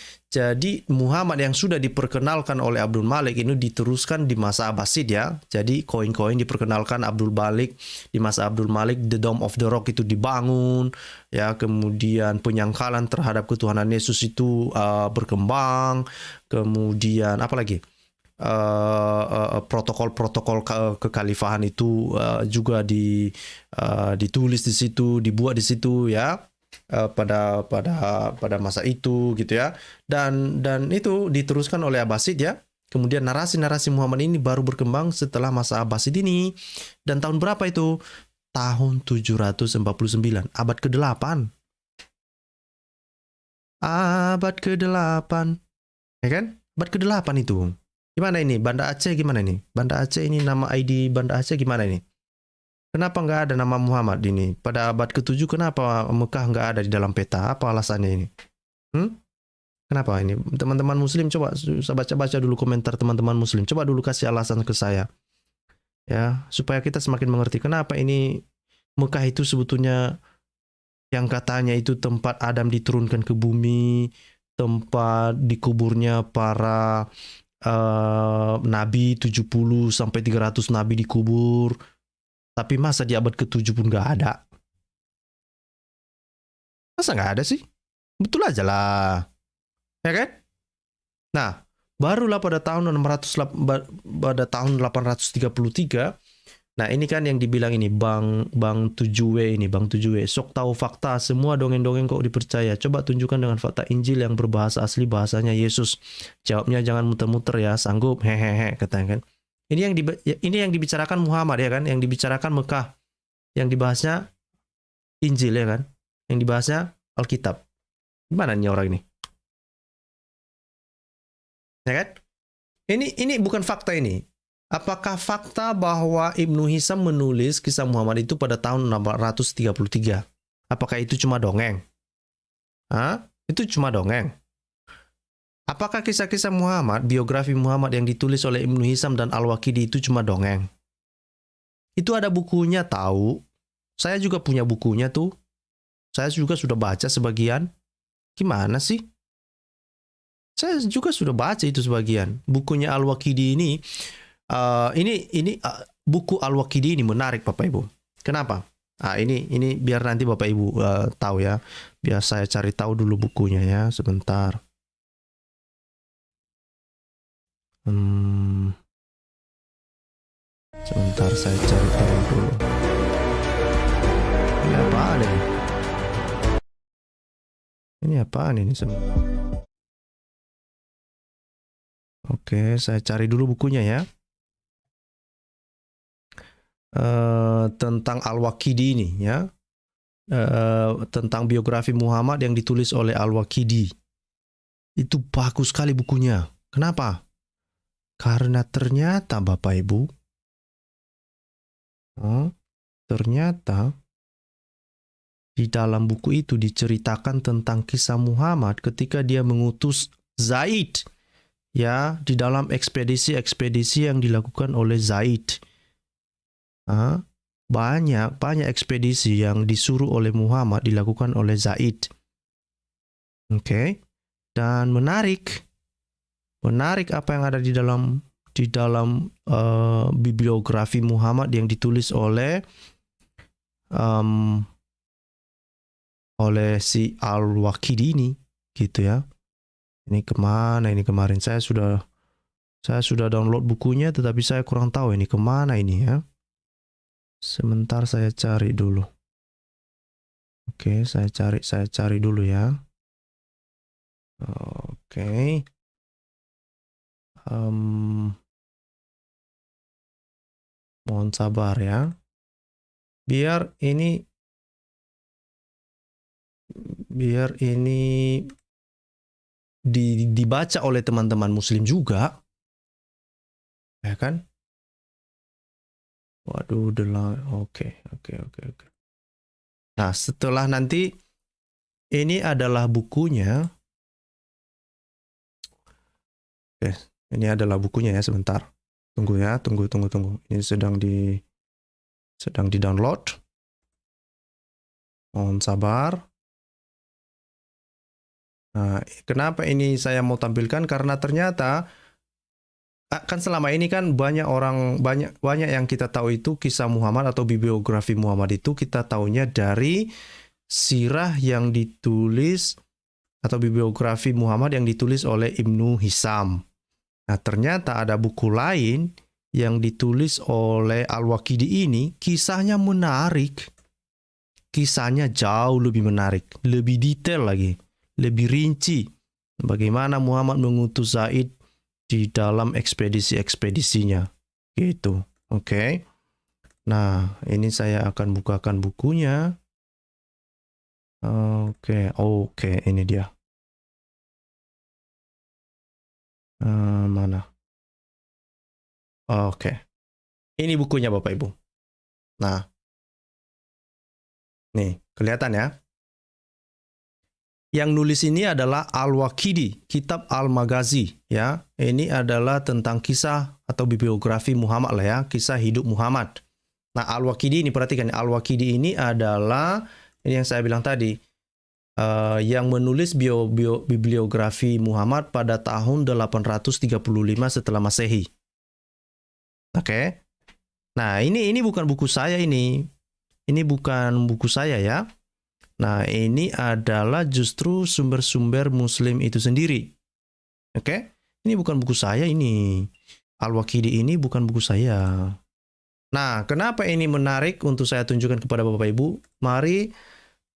Muhammad yang sudah diperkenalkan oleh Abdul Malik ini diteruskan di masa Abbasid ya. Jadi koin-koin diperkenalkan Abdul Malik di masa Abdul Malik, the Dome of the Rock itu dibangun ya, kemudian penyangkalan terhadap ketuhanan Yesus itu berkembang, kemudian apa lagi? Protokol-protokol kekhalifahan itu juga ditulis di situ, dibuat di situ ya, pada masa itu gitu ya, dan itu diteruskan oleh Abbasid ya. Kemudian narasi-narasi Muhammad ini baru berkembang setelah masa Abbasid ini. Dan tahun berapa itu? Tahun 749, abad ke-8. Abad ke-8, ya kan? Abad ke-8 itu. Gimana ini? Banda Aceh gimana ini? Banda Aceh ini, nama ID Banda Aceh gimana ini? Kenapa nggak ada nama Muhammad ini? Pada abad ke-7 kenapa Mekah nggak ada di dalam peta? Apa alasannya ini? Kenapa ini? Teman-teman Muslim, coba baca-baca dulu komentar teman-teman Muslim. Coba dulu kasih alasan ke saya. Ya, supaya kita semakin mengerti kenapa ini Mekah itu sebetulnya yang katanya itu tempat Adam diturunkan ke bumi, tempat dikuburnya para nabi, 70 sampai 300 nabi dikubur. Tapi masa di abad ke-7 pun nggak ada? Masa nggak ada sih? Betul aja lah. Ya kan? Nah, barulah pada tahun 833, nah ini kan yang dibilang ini Bang 7W ini, Bang 7W. Sok tahu fakta, semua dongeng-dongeng kok dipercaya. Coba tunjukkan dengan fakta Injil yang berbahasa asli bahasanya Yesus. Jawabnya jangan muter-muter ya, sanggup. Hehehe, katanya kan. Ini yang dibicarakan Muhammad ya kan, yang dibicarakan Mekah, yang dibahasnya Injil ya kan, yang dibahasnya Alkitab. Gimana nih orang ini? Ya kan? Ini bukan fakta ini. Apakah fakta bahwa Ibnu Hisam menulis kisah Muhammad itu pada tahun 633? Apakah itu cuma dongeng? Hah? Itu cuma dongeng. Apakah kisah-kisah Muhammad, biografi Muhammad yang ditulis oleh Ibnu Hisam dan Al-Waqidi itu cuma dongeng? Itu ada bukunya tahu. Saya juga punya bukunya tuh. Saya juga sudah baca sebagian. Gimana sih? Saya juga sudah baca itu sebagian. Bukunya Al-Waqidi ini, buku Al-Waqidi ini menarik Bapak Ibu. Kenapa? Ini biar nanti Bapak Ibu tahu ya. Biar saya cari tahu dulu bukunya ya, sebentar. Sebentar saya cari tahu dulu. Ini apaan ini? Ini apaan ini sebentar? Oke, saya cari dulu bukunya ya. Tentang Al-Waqidi ini ya. Tentang biografi Muhammad yang ditulis oleh Al-Waqidi. Itu bagus sekali bukunya. Kenapa? Karena ternyata Bapak Ibu, ternyata di dalam buku itu diceritakan tentang kisah Muhammad ketika dia mengutus Zaid ya di dalam ekspedisi-ekspedisi yang dilakukan oleh Zaid. Banyak ekspedisi yang disuruh oleh Muhammad dilakukan oleh Zaid. Oke. Dan menarik apa yang ada di dalam bibliografi Muhammad yang ditulis oleh si Al-Waqidi ini, gitu ya. Ini kemana ini kemarin? Saya sudah download bukunya, tetapi saya kurang tahu ini kemana ini ya. Sebentar saya cari dulu. Oke, saya cari dulu ya. Oke. Mohon sabar ya. Biar ini dibaca oleh teman-teman muslim juga. Ya kan? Waduh, oke. Nah, setelah nanti ini adalah bukunya. Oke, ini adalah bukunya ya, sebentar. Tunggu ya, tunggu. Ini sedang di-download. Mohon sabar. Nah, kenapa ini saya mau tampilkan? Karena ternyata kan selama ini kan banyak yang kita tahu itu kisah Muhammad atau bibliografi Muhammad itu kita taunya dari sirah yang ditulis atau bibliografi Muhammad yang ditulis oleh Ibnu Hisam. Nah, ternyata ada buku lain yang ditulis oleh Al-Waqidi ini, kisahnya menarik. Kisahnya jauh lebih menarik, lebih detail lagi, lebih rinci. Bagaimana Muhammad mengutus Zaid di dalam ekspedisi-ekspedisinya. Gitu. Oke. Nah, ini saya akan bukakan bukunya. Oke, ini dia. Mana? Oke. Ini bukunya Bapak Ibu. Nah. Nih, kelihatan ya? Yang nulis ini adalah Al-Waqidi, Kitab Al-Maghazi ya. Ini adalah tentang kisah atau bibliografi Muhammad lah ya, kisah hidup Muhammad. Nah, Al-Waqidi ini perhatikan, Al-Waqidi ini adalah ini yang saya bilang tadi, yang menulis bibliografi Muhammad pada tahun 835 setelah Masehi. Oke. Nah, ini bukan buku saya ini. Ini bukan buku saya ya. Nah, ini adalah justru sumber-sumber Muslim itu sendiri. Oke? Ini bukan buku saya ini. Al-Waqidi ini bukan buku saya. Nah, kenapa ini menarik untuk saya tunjukkan kepada Bapak Ibu? Mari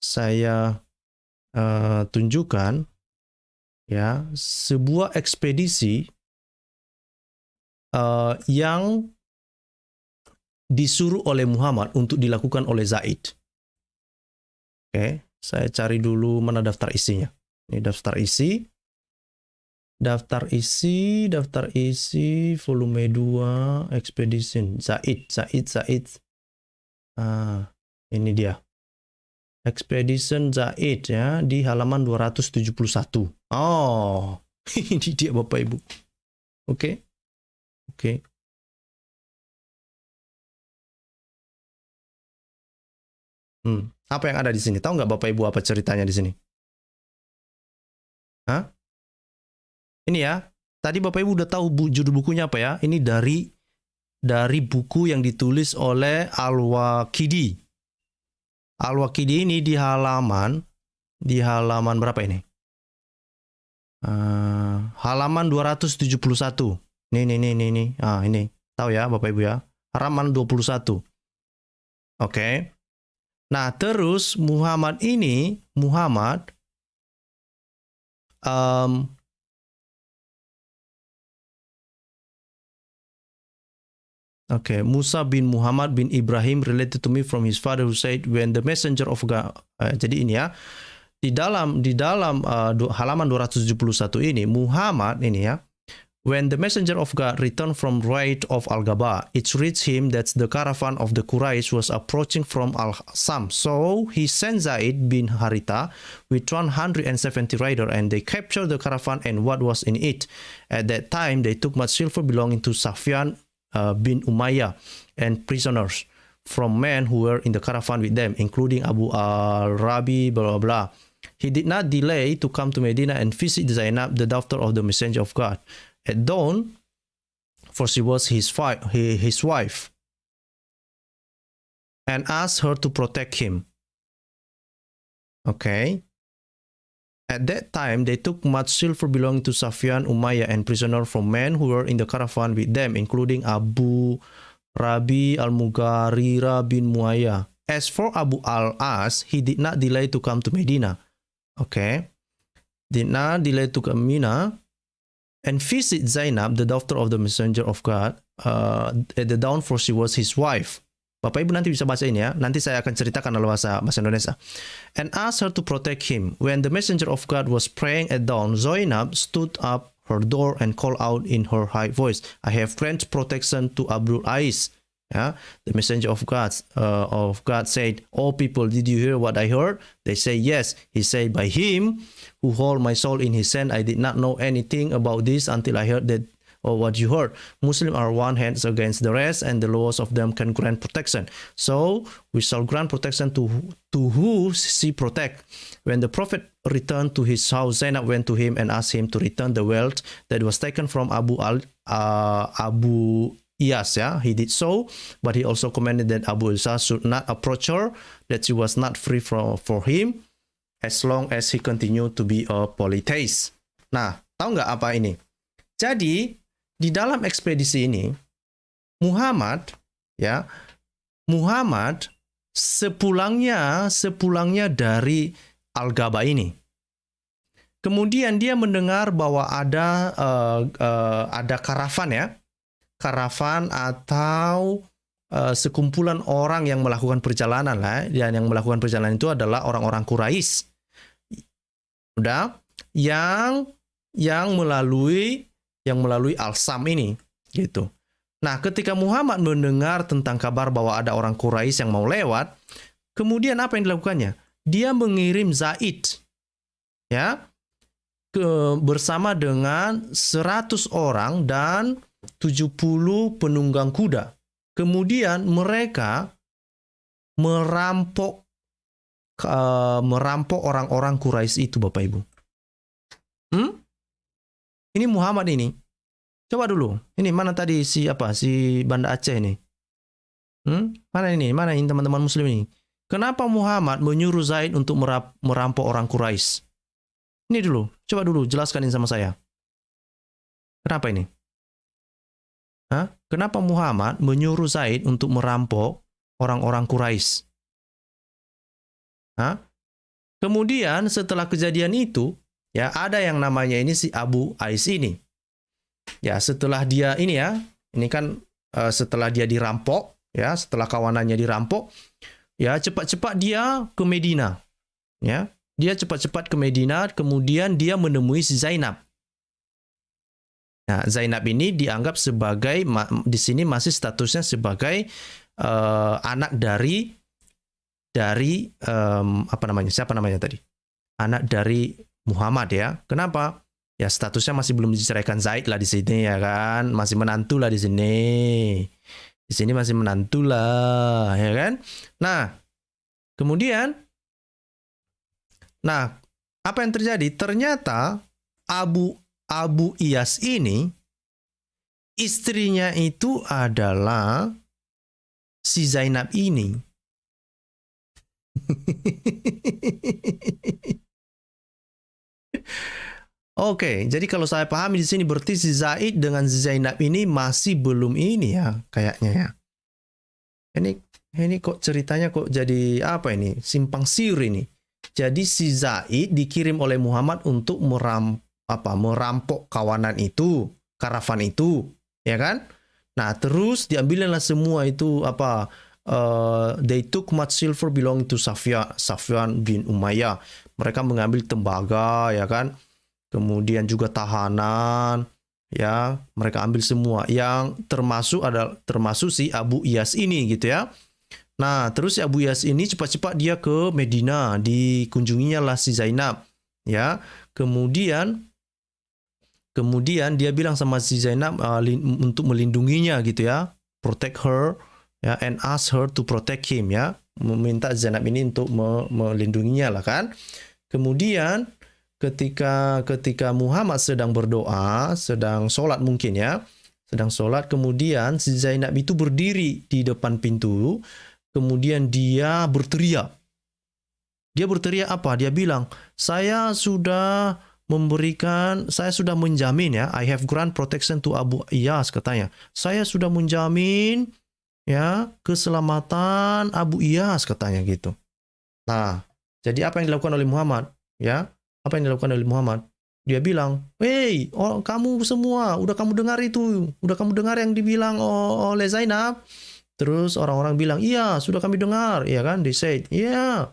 saya tunjukkan ya sebuah ekspedisi yang disuruh oleh Muhammad untuk dilakukan oleh Zaid. Oke, saya cari dulu mana daftar isinya. Ini daftar isi. Daftar isi volume 2 Expedition Zaid. Ini dia. Expedition Zaid ya di halaman 271. Oh, ini dia Bapak Ibu. Oke. Apa yang ada di sini? Tahu nggak Bapak Ibu apa ceritanya di sini? Hah? Ini ya. Tadi Bapak Ibu udah tahu judul bukunya apa ya? Ini dari buku yang ditulis oleh Al-Waqidi. Al-Waqidi ini di halaman berapa ini? Halaman 271. Nih. Ini. Tahu ya Bapak Ibu ya? Halaman 21. Oke. Nah, terus Muhammad Musa bin Muhammad bin Ibrahim related to me from his father who said when the messenger of God. Jadi ini ya. Di dalam halaman 271 ini Muhammad ini ya. When the messenger of God returned from Raid of Al-Gaba, it reached him that the caravan of the Quraysh was approaching from Al-Sam. So he sent Zaid bin Haritha with 170 riders, and they captured the caravan and what was in it. At that time, they took much silver belonging to Safyan bin Umayyah and prisoners from men who were in the caravan with them, including Abu al-Rabi, blah, blah, blah. He did not delay to come to Medina and visit Zainab, the daughter of the messenger of God, at dawn, for she was his wife, and asked her to protect him. Okay. At that time, they took much silver belonging to Safyan, Umayyah, and prisoner from men who were in the caravan with them, including Abu Rabi al-Mugharira bin Muayyah. As for Abu al-As, he did not delay to come to Medina. Okay. Did not delay to come to Medina and visit Zainab, the daughter of the messenger of God, at the dawn, for she was his wife. Bapak Ibu nanti bisa baca ini ya. Nanti saya akan ceritakan dalam bahasa Indonesia. And asked her to protect him. When the messenger of God was praying at dawn, Zainab stood up her door and called out in her high voice, I have granted protection to Abdul Ais. Yeah, the messenger of God said, "Oh people, did you hear what I heard?" They say, "Yes." He said, "By him who hold my soul in his hand, I did not know anything about this until I heard that, or what you heard. Muslims are one hands against the rest, and the lowest of them can grant protection. So we shall grant protection to who she protect." When the Prophet returned to his house, Zainab went to him and asked him to return the wealth that was taken from Abu Iyas. Yeah, he did so, but he also commanded that Abu Iyas should not approach her, that she was not free for him, as long as he continued to be a polytheist. Nah, tahu nggak apa ini? Jadi, di dalam ekspedisi ini, Muhammad sepulangnya dari Al-Gaba ini, kemudian dia mendengar bahwa ada karavan atau sekumpulan orang yang melakukan perjalanan lah, dan yang melakukan perjalanan itu adalah orang-orang Quraisy. Udah, yang melalui Al-Sam ini gitu. Nah, ketika Muhammad mendengar tentang kabar bahwa ada orang Quraisy yang mau lewat, kemudian apa yang dilakukannya? Dia mengirim Zaid ya bersama dengan 100 orang dan 70 penunggang kuda. Kemudian mereka merampok orang-orang Quraisy itu, Bapak Ibu. Ini Muhammad ini. Coba dulu. Ini mana tadi si Banda Aceh ini? Mana ini teman-teman muslim ini? Kenapa Muhammad menyuruh Zaid untuk merampok orang Quraisy? Ini dulu. Coba dulu jelaskan ini sama saya. Kenapa ini? Kenapa Muhammad menyuruh Zaid untuk merampok orang-orang Quraisy? Kemudian setelah kejadian itu, ya ada yang namanya ini si Abu Ais ini. Ya setelah dia ini ya, ini kan setelah dia dirampok, ya setelah kawanannya dirampok, ya cepat-cepat dia ke Medina. Ya, dia cepat-cepat ke Medina, kemudian dia menemui si Zainab. Nah, Zainab ini dianggap sebagai di sini masih statusnya sebagai anak dari siapa namanya tadi? Anak dari Muhammad ya. Kenapa? Ya statusnya masih belum diceraikan Zaid lah di sini ya kan, masih menantu lah di sini. Di sini masih menantu lah, ya kan? Nah, kemudian apa yang terjadi? Ternyata Abu Iyas ini istrinya itu adalah si Zainab ini. Oke, jadi kalau saya pahami di sini berarti si Zaid dengan si Zainab ini masih belum ini ya, kayaknya ya. Ini kok ceritanya kok jadi apa ini? Simpang siur ini. Jadi si Zaid dikirim oleh Muhammad untuk merampok kawanan itu, karavan itu, ya kan? Nah, terus diambillah semua itu they took much silver belonging to Safwan bin Umayyah. Mereka mengambil tembaga, ya kan? Kemudian juga tahanan, ya, mereka ambil semua. Yang termasuk si Abu Iyas ini gitu ya. Nah, terus si Abu Iyas ini cepat-cepat dia ke Medina, dikunjunginya lah si Zainab, ya. Kemudian dia bilang sama si Zainab untuk melindunginya gitu ya, protect her, ya, and ask her to protect him, ya, meminta Zainab ini untuk melindunginya lah kan. Kemudian ketika Muhammad sedang berdoa, sedang sholat mungkin ya, sedang sholat, kemudian si Zainab itu berdiri di depan pintu, kemudian dia berteriak. Dia berteriak apa? Dia bilang, saya sudah menjamin ya, I have grant protection to Abu Iyas, katanya. Saya sudah menjamin ya keselamatan Abu Iyas, katanya gitu. Nah, jadi apa yang dilakukan oleh Muhammad? Ya, apa yang dilakukan oleh Muhammad? Dia bilang, hey, kamu semua, udah kamu dengar itu, udah kamu dengar yang dibilang oleh Zainab? Terus orang-orang bilang, iya, sudah kami dengar, ya kan? They said, yeah.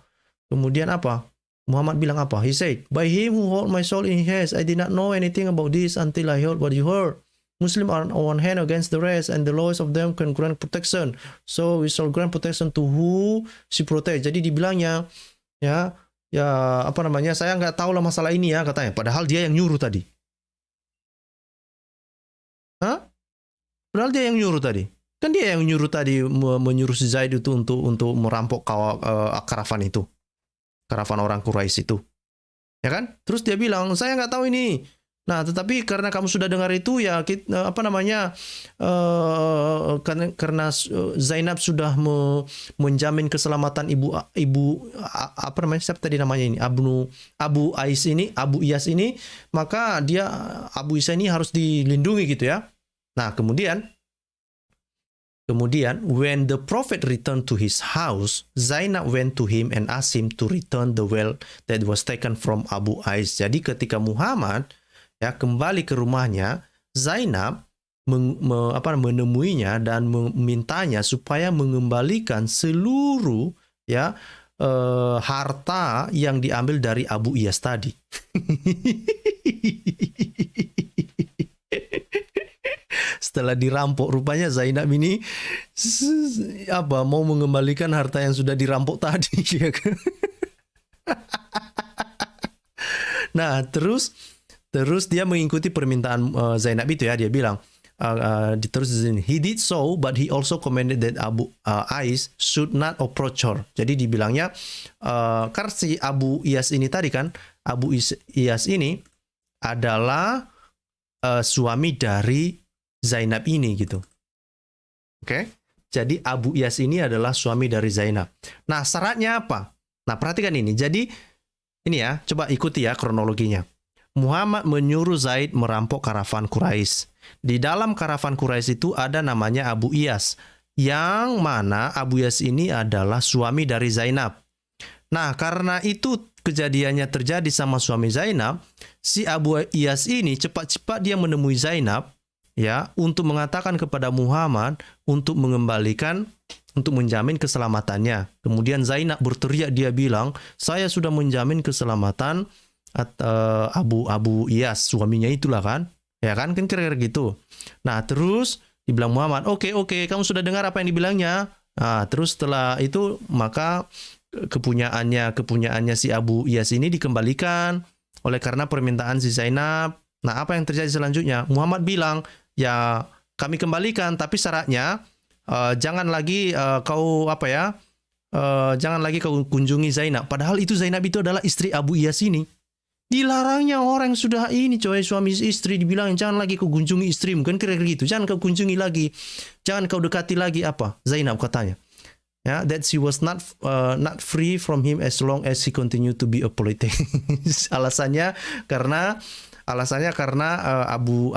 Kemudian apa? Muhammad bilang apa? He said, by him who hold my soul in his hands, I did not know anything about this until I heard what you heard. Muslims are on one hand against the rest, and the lowest of them can grant protection. So we shall grant protection to who she protect. Jadi dibilangnya, ya apa namanya, saya nggak tahu lah masalah ini ya, katanya. Padahal dia yang nyuruh tadi. Hah? Padahal dia yang nyuruh tadi. Kan dia yang nyuruh tadi, menyuruh si Zaid itu untuk merampok karavan itu. Karavan orang Quraisy itu. Ya kan? Terus dia bilang, saya nggak tahu ini. Nah, tetapi karena kamu sudah dengar itu ya, karena Zainab sudah menjamin keselamatan ibu apa namanya, siapa tadi namanya ini, Abu Iyas ini, maka dia Abu Iyas ini harus dilindungi gitu ya. Nah, kemudian when the prophet returned to his house, Zainab went to him and asked him to return the well that was taken from Abu Ais. Jadi ketika Muhammad ya kembali ke rumahnya, Zainab menemuinya dan memintanya supaya mengembalikan seluruh ya harta yang diambil dari Abu Iyas tadi. Setelah dirampok, rupanya Zainab ini mau mengembalikan harta yang sudah dirampok tadi. Nah, terus dia mengikuti permintaan Zainab itu ya. Dia bilang, he did so, but he also commanded that Abu Ais should not approach her. Jadi dibilangnya, karena si Abu Iyas ini tadi kan, Abu Iyas ini adalah suami dari Zainab ini gitu. Oke? Jadi Abu Iyas ini adalah suami dari Zainab. Nah, syaratnya apa? Nah, perhatikan ini. Jadi ini ya, coba ikuti ya kronologinya. Muhammad menyuruh Zaid merampok karavan Quraisy. Di dalam karavan Quraisy itu ada namanya Abu Iyas, yang mana Abu Iyas ini adalah suami dari Zainab. Nah, karena itu kejadiannya terjadi sama suami Zainab, si Abu Iyas ini cepat-cepat dia menemui Zainab ya, untuk mengatakan kepada Muhammad untuk mengembalikan, untuk menjamin keselamatannya. Kemudian Zainab berteriak, dia bilang, saya sudah menjamin keselamatan Abu Iyas, suaminya itulah kan. Ya kan kira-kira gitu. Nah, terus dibilang Muhammad, oke, kamu sudah dengar apa yang dibilangnya. Nah, terus setelah itu maka kepunyaannya si Abu Iyas ini dikembalikan oleh karena permintaan si Zainab. Nah, apa yang terjadi selanjutnya? Muhammad bilang, ya kami kembalikan, tapi syaratnya jangan lagi jangan lagi kau kunjungi Zainab. Padahal itu Zainab itu adalah istri Abu Iyas ini. Dilarangnya orang sudah ini coy, suami istri dibilang jangan lagi kau kunjungi istrimu, kan kira-kira gitu. Jangan kau kunjungi lagi, jangan kau dekati lagi apa Zainab katanya. Ya, that she was not free from him as long as he continued to be a polytheist. Alasannya karena Abu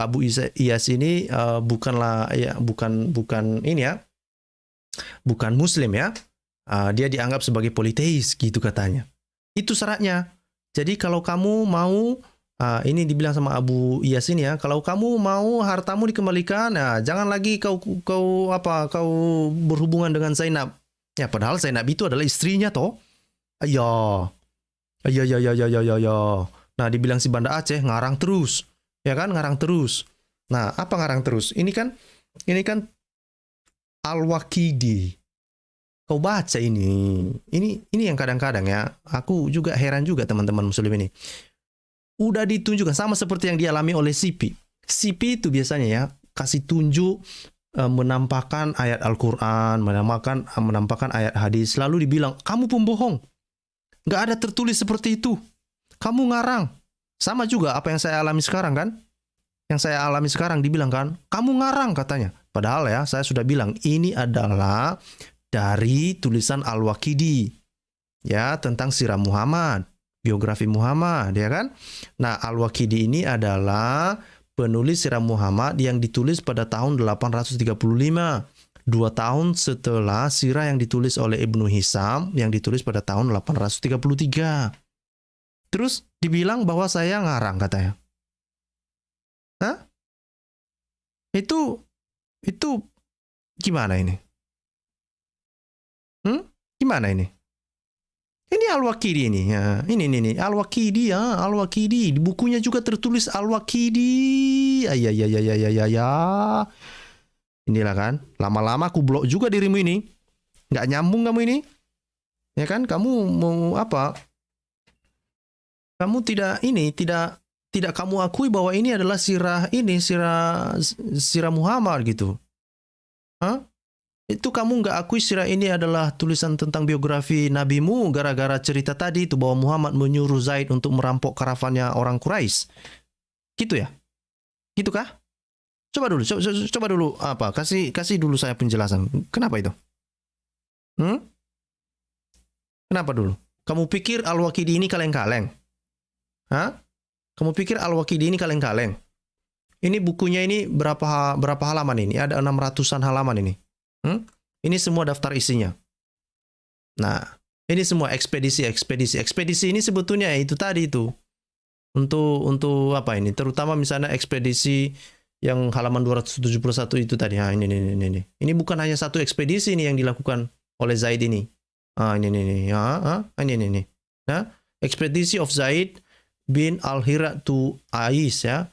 Iyas ini bukanlah ya bukan ini ya, bukan Muslim ya. Dia dianggap sebagai politeis gitu katanya. Itu syaratnya. Jadi kalau kamu mau ini dibilang sama Abu Iyas ini ya, kalau kamu mau hartamu dikembalikan, jangan lagi kau berhubungan dengan Zainab. Ya padahal Zainab itu adalah istrinya toh. Ya. Nah, dibilang si Banda Aceh ngarang terus. Ya kan, ngarang terus. Nah, apa ngarang terus? Ini kan Al-Waqidi. Kau baca ini yang kadang-kadang ya, aku juga heran juga teman-teman muslim ini. Udah ditunjukkan sama seperti yang dialami oleh Sipi. Sipi itu biasanya ya kasih tunjuk menampakkan ayat Al-Quran, menampakkan ayat hadis, lalu dibilang kamu pembohong. Nggak ada tertulis seperti itu. Kamu ngarang. Sama juga apa yang saya alami sekarang kan? Yang saya alami sekarang dibilang kan, kamu ngarang katanya. Padahal ya saya sudah bilang ini adalah dari tulisan Al-Waqidi ya tentang sirah Muhammad, biografi Muhammad ya kan. Nah, Al-Waqidi ini adalah penulis sirah Muhammad yang ditulis pada tahun 835, 2 tahun setelah sirah yang ditulis oleh Ibnu Hisham yang ditulis pada tahun 833. Terus dibilang bahwa saya ngarang katanya. Hah? Itu gimana ini? Gimana ini? Ini Al-Waqidi ini ya. Ini Al-Waqidi ya, Al-Waqidi. Di bukunya juga tertulis Al-Waqidi. Ya. Inilah kan. Lama-lama aku blok juga dirimu ini. Nggak nyambung kamu ini. Ya kan? Kamu mau apa? Kamu tidak kamu akui bahwa ini adalah sirah Muhammad gitu. Hah? Itu kamu nggak akui sirah ini adalah tulisan tentang biografi nabimu gara-gara cerita tadi itu bahwa Muhammad menyuruh Zaid untuk merampok karavannya orang Quraisy. Gitu ya? Gitu kah? Coba dulu apa? Kasih dulu saya penjelasan. Kenapa itu? Kenapa dulu? Kamu pikir Al-Waqidi ini kaleng-kaleng? Hah? Kamu pikir Al-Waqidi ini kaleng-kaleng? Ini bukunya ini berapa halaman ini? Ada 600-an halaman ini. Ini semua daftar isinya. Nah, ini semua ekspedisi ini sebetulnya itu tadi itu untuk apa ini? Terutama misalnya ekspedisi yang halaman 271 itu tadi. Ini bukan hanya satu ekspedisi ini yang dilakukan oleh Zaid ini. Ini. Nah, ekspedisi of Zaid bin Al-Hira to Ais ya.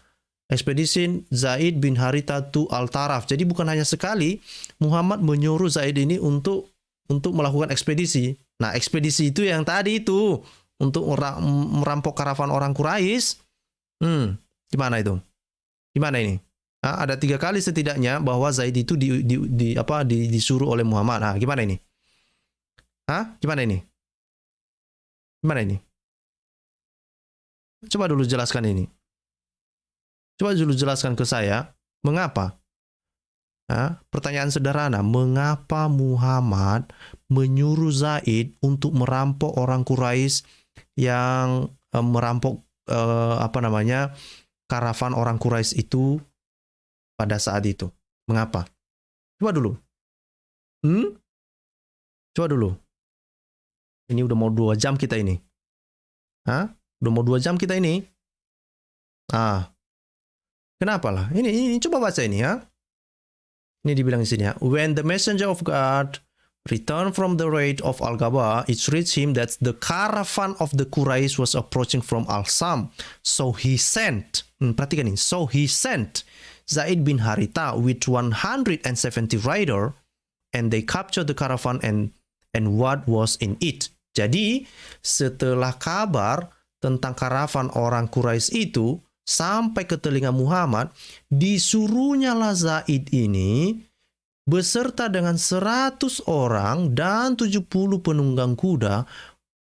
Ekspedisi Zaid bin Haritha to Al-Taraf. Jadi bukan hanya sekali Muhammad menyuruh Zaid ini untuk melakukan ekspedisi. Nah, ekspedisi itu yang tadi itu untuk merampok karavan orang Quraisy. Gimana itu? Gimana ini? Ada 3 kali setidaknya bahwa Zaid itu disuruh oleh Muhammad. Gimana ini? Gimana ini? Coba dulu jelaskan ini. Coba dulu jelaskan ke saya, mengapa? Pertanyaan sederhana, mengapa Muhammad menyuruh Zaid untuk merampok orang Quraisy yang merampok karavan orang Quraisy itu pada saat itu? Mengapa? Coba dulu. Coba dulu. Ini udah mau 2 jam kita ini. Udah mau 2 jam kita ini. Kenapa lah? Ini coba baca ini ya. Ini dibilang di sini ya. When the messenger of God returned from the raid of Al-Gaba, it reached him that the caravan of the Quraysh was approaching from Al-Sam. So he sent, perhatikan ini, so he sent Zaid bin Haritha with 170 rider, and they captured the caravan and what was in it. Jadi, setelah kabar tentang karavan orang Quraisy itu sampai ke telinga Muhammad, disuruhnya lah Zaid ini beserta dengan 100 orang dan 70 penunggang kuda.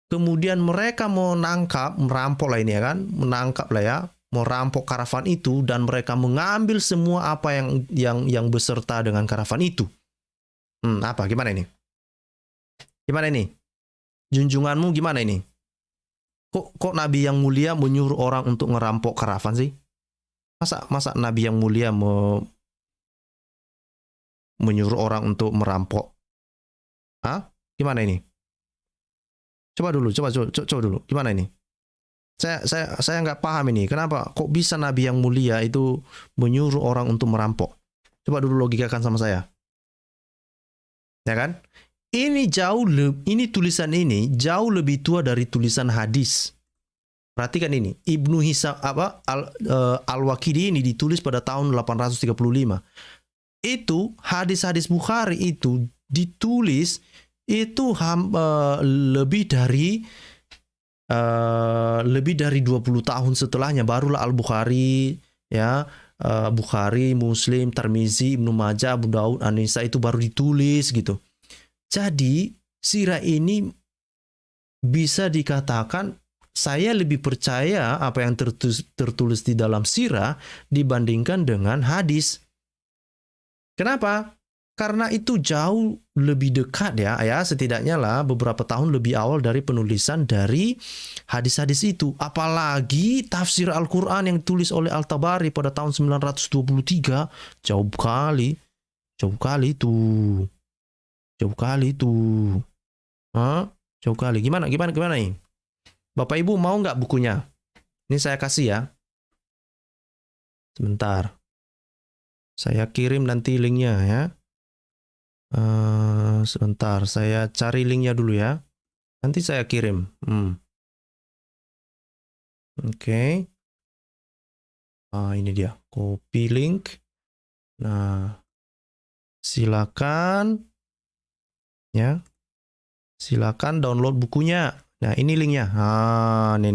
Kemudian mereka merampok lah ini ya kan, menangkap lah ya, merampok karavan itu, dan mereka mengambil semua apa yang beserta dengan karavan itu. Apa? Gimana ini? Gimana ini? Junjunganmu gimana ini? Kok Nabi yang mulia menyuruh orang untuk ngerampok karavan sih? Masa Nabi yang mulia menyuruh orang untuk merampok? Gimana ini? Coba dulu. Gimana ini? Saya nggak paham ini. Kenapa? Kok bisa Nabi yang mulia itu menyuruh orang untuk merampok? Coba dulu logikakan sama saya. Ya kan? Ini tulisan ini jauh lebih tua dari tulisan hadis. Perhatikan ini. Ibnu Hisam Al-Waqidi ini ditulis pada tahun 835. Itu hadis-hadis Bukhari itu ditulis itu lebih dari 20 tahun setelahnya, barulah Al-Bukhari ya, Bukhari, Muslim, Tirmizi, Ibnu Majah, Abu Daud, An-Nisa itu baru ditulis gitu. Jadi sirah ini bisa dikatakan saya lebih percaya apa yang tertulis di dalam sirah dibandingkan dengan hadis. Kenapa? Karena itu jauh lebih dekat ya, setidaknya lah beberapa tahun lebih awal dari penulisan dari hadis-hadis itu. Apalagi tafsir Al-Quran yang ditulis oleh Al-Tabari pada tahun 923, jauh kali tuh. Jauh kali. Gimana ini? Bapak Ibu mau nggak bukunya? Ini saya kasih ya. Sebentar. Saya kirim nanti linknya ya. Sebentar, saya cari linknya dulu ya. Nanti saya kirim. Oke. Ini dia, copy link. Nah, silakan ya. Silakan download bukunya. Nah, ini linknya. Nih.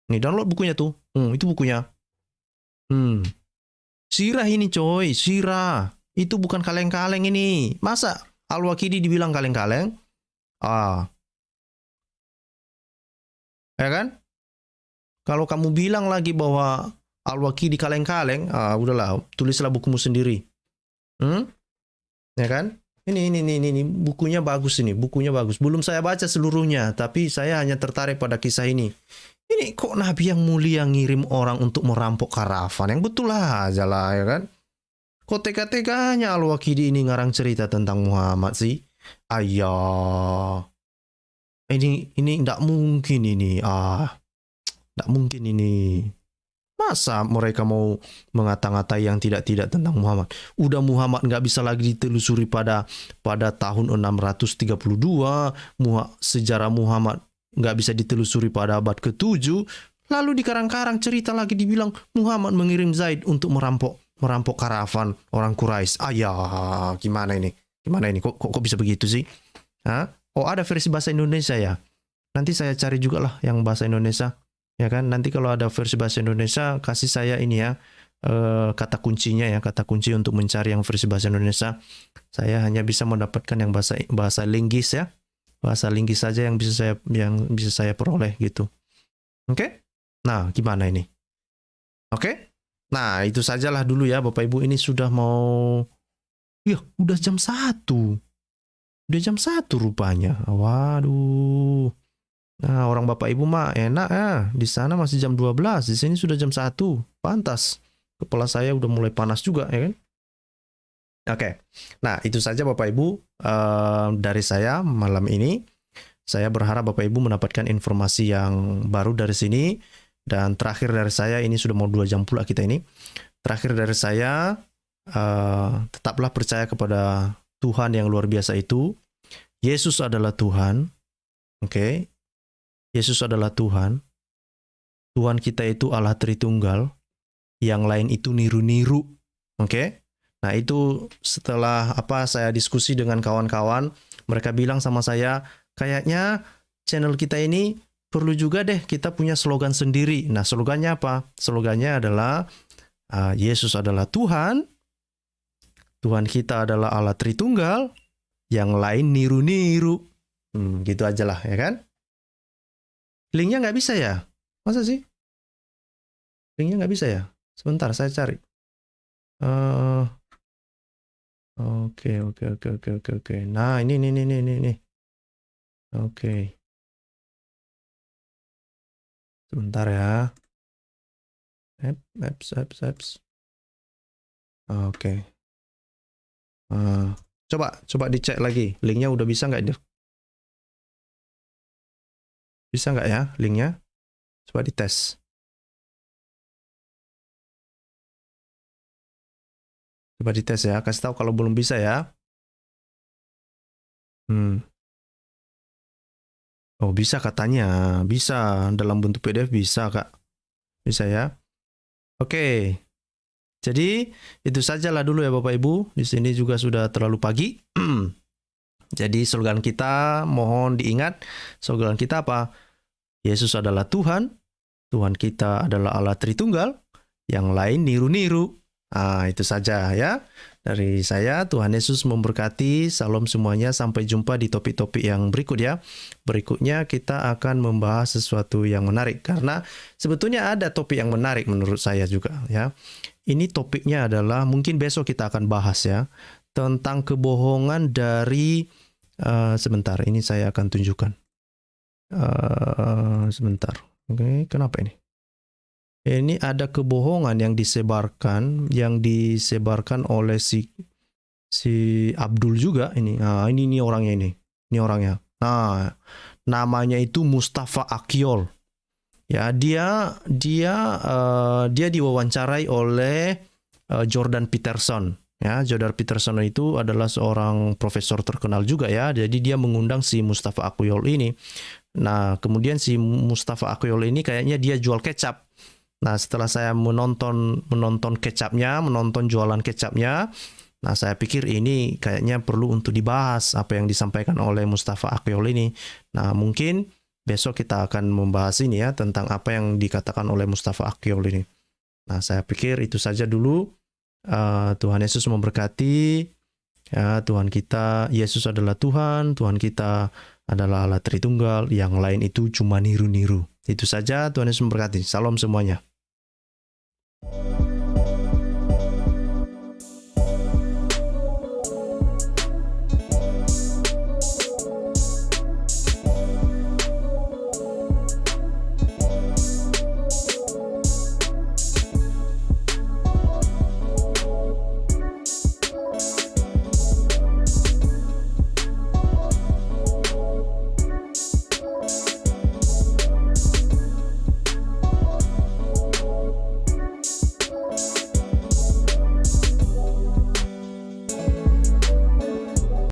Ini download bukunya tuh. Itu bukunya. Sirah ini coy, sirah. Itu bukan kaleng-kaleng ini. Masa Al-Waqidi dibilang kaleng-kaleng? Ya kan? Kalau kamu bilang lagi bahwa Al-Waqidi kaleng-kaleng, udahlah, tulislah bukumu sendiri. Ya kan? Ini bukunya bagus ini, bukunya bagus. Belum saya baca seluruhnya, tapi saya hanya tertarik pada kisah ini. Ini kok Nabi yang mulia ngirim orang untuk merampok karavan? Yang betul aja lah, ya kan? Kok tega-teganya Al-Waqidi ini ngarang cerita tentang Muhammad sih? Ayah. Ini enggak mungkin ini. Enggak mungkin ini. Masa mereka mau mengata-ngatai yang tidak-tidak tentang Muhammad? Udah Muhammad nggak bisa lagi ditelusuri pada tahun 632. Sejarah Muhammad nggak bisa ditelusuri pada abad ke-7. Lalu dikarang-karang cerita lagi dibilang Muhammad mengirim Zaid untuk merampok karavan orang Quraisy. Ayah, gimana ini? Kok bisa begitu sih? Oh, ada versi bahasa Indonesia ya? Nanti saya cari juga lah yang bahasa Indonesia. Ya kan, nanti kalau ada versi bahasa Indonesia kasih saya ini ya, kata kuncinya ya, kata kunci untuk mencari yang versi bahasa Indonesia. Saya hanya bisa mendapatkan yang bahasa linggis ya, bahasa linggis saja yang bisa saya peroleh gitu. Oke? Nah, gimana ini? Oke? Nah, itu sajalah dulu ya Bapak Ibu, ini sudah mau udah jam 1. Udah jam 1 rupanya. Waduh. Nah, orang Bapak Ibu mah enak ya. Di sana masih jam 12, di sini sudah jam 1. Pantas. Kepala saya udah mulai panas juga, ya kan? Oke. Nah, itu saja Bapak Ibu dari saya malam ini. Saya berharap Bapak Ibu mendapatkan informasi yang baru dari sini. Dan terakhir dari saya, ini sudah mau 2 jam pula kita ini. Terakhir dari saya, tetaplah percaya kepada Tuhan yang luar biasa itu. Yesus adalah Tuhan. Oke. Yesus adalah Tuhan. Tuhan kita itu Allah Tritunggal. Yang lain itu niru-niru. Oke. Nah, itu setelah saya diskusi dengan kawan-kawan, mereka bilang sama saya, kayaknya channel kita ini perlu juga deh kita punya slogan sendiri. Nah, slogannya apa? Slogannya adalah Yesus adalah Tuhan. Tuhan kita adalah Allah Tritunggal. Yang lain niru-niru. Gitu aja lah, ya kan? Linknya nggak bisa ya? Masa sih? Linknya nggak bisa ya? Sebentar, saya cari. Oke. Nah, ini. Oke. Sebentar ya. Apps. Oke. Coba dicek lagi. Linknya udah bisa nggak? Bisa nggak ya linknya? Coba dites. Coba dites ya. Kasih tahu kalau belum bisa ya. Oh, bisa katanya. Bisa. Dalam bentuk PDF bisa, Kak. Bisa ya. Oke. Jadi, itu sajalah dulu ya Bapak Ibu. Di sini juga sudah terlalu pagi. Jadi, slogan kita mohon diingat. Slogan kita apa? Yesus adalah Tuhan. Tuhan kita adalah Allah Tritunggal. Yang lain niru-niru. Itu saja ya. Dari saya, Tuhan Yesus memberkati. Salam semuanya. Sampai jumpa di topik-topik yang berikut ya. Berikutnya kita akan membahas sesuatu yang menarik. Karena sebetulnya ada topik yang menarik menurut saya juga ya. Ini topiknya adalah, mungkin besok kita akan bahas ya. Tentang kebohongan dari, sebentar, ini saya akan tunjukkan. Sebentar. Oke, kenapa ini? Ini ada kebohongan yang disebarkan oleh si Abdul juga ini. Ini orangnya ini. Ini orangnya. Nah, namanya itu Mustafa Akyol. Ya, dia diwawancarai oleh Jordan Peterson. Ya, Jordan Peterson itu adalah seorang profesor terkenal juga ya. Jadi dia mengundang si Mustafa Akyol ini. Nah, kemudian si Mustafa Akyol ini kayaknya dia jual kecap. Nah, setelah saya menonton kecapnya, menonton jualan kecapnya, nah saya pikir ini kayaknya perlu untuk dibahas apa yang disampaikan oleh Mustafa Akyol ini. Nah, mungkin besok kita akan membahas ini ya, tentang apa yang dikatakan oleh Mustafa Akyol ini. Nah, saya pikir itu saja dulu. Tuhan Yesus memberkati. Ya, Tuhan kita, Yesus adalah Tuhan. Tuhan kita adalah Allah Tritunggal. Yang lain itu cuma niru-niru. Itu saja, Tuhan Yesus memberkati. Salam semuanya.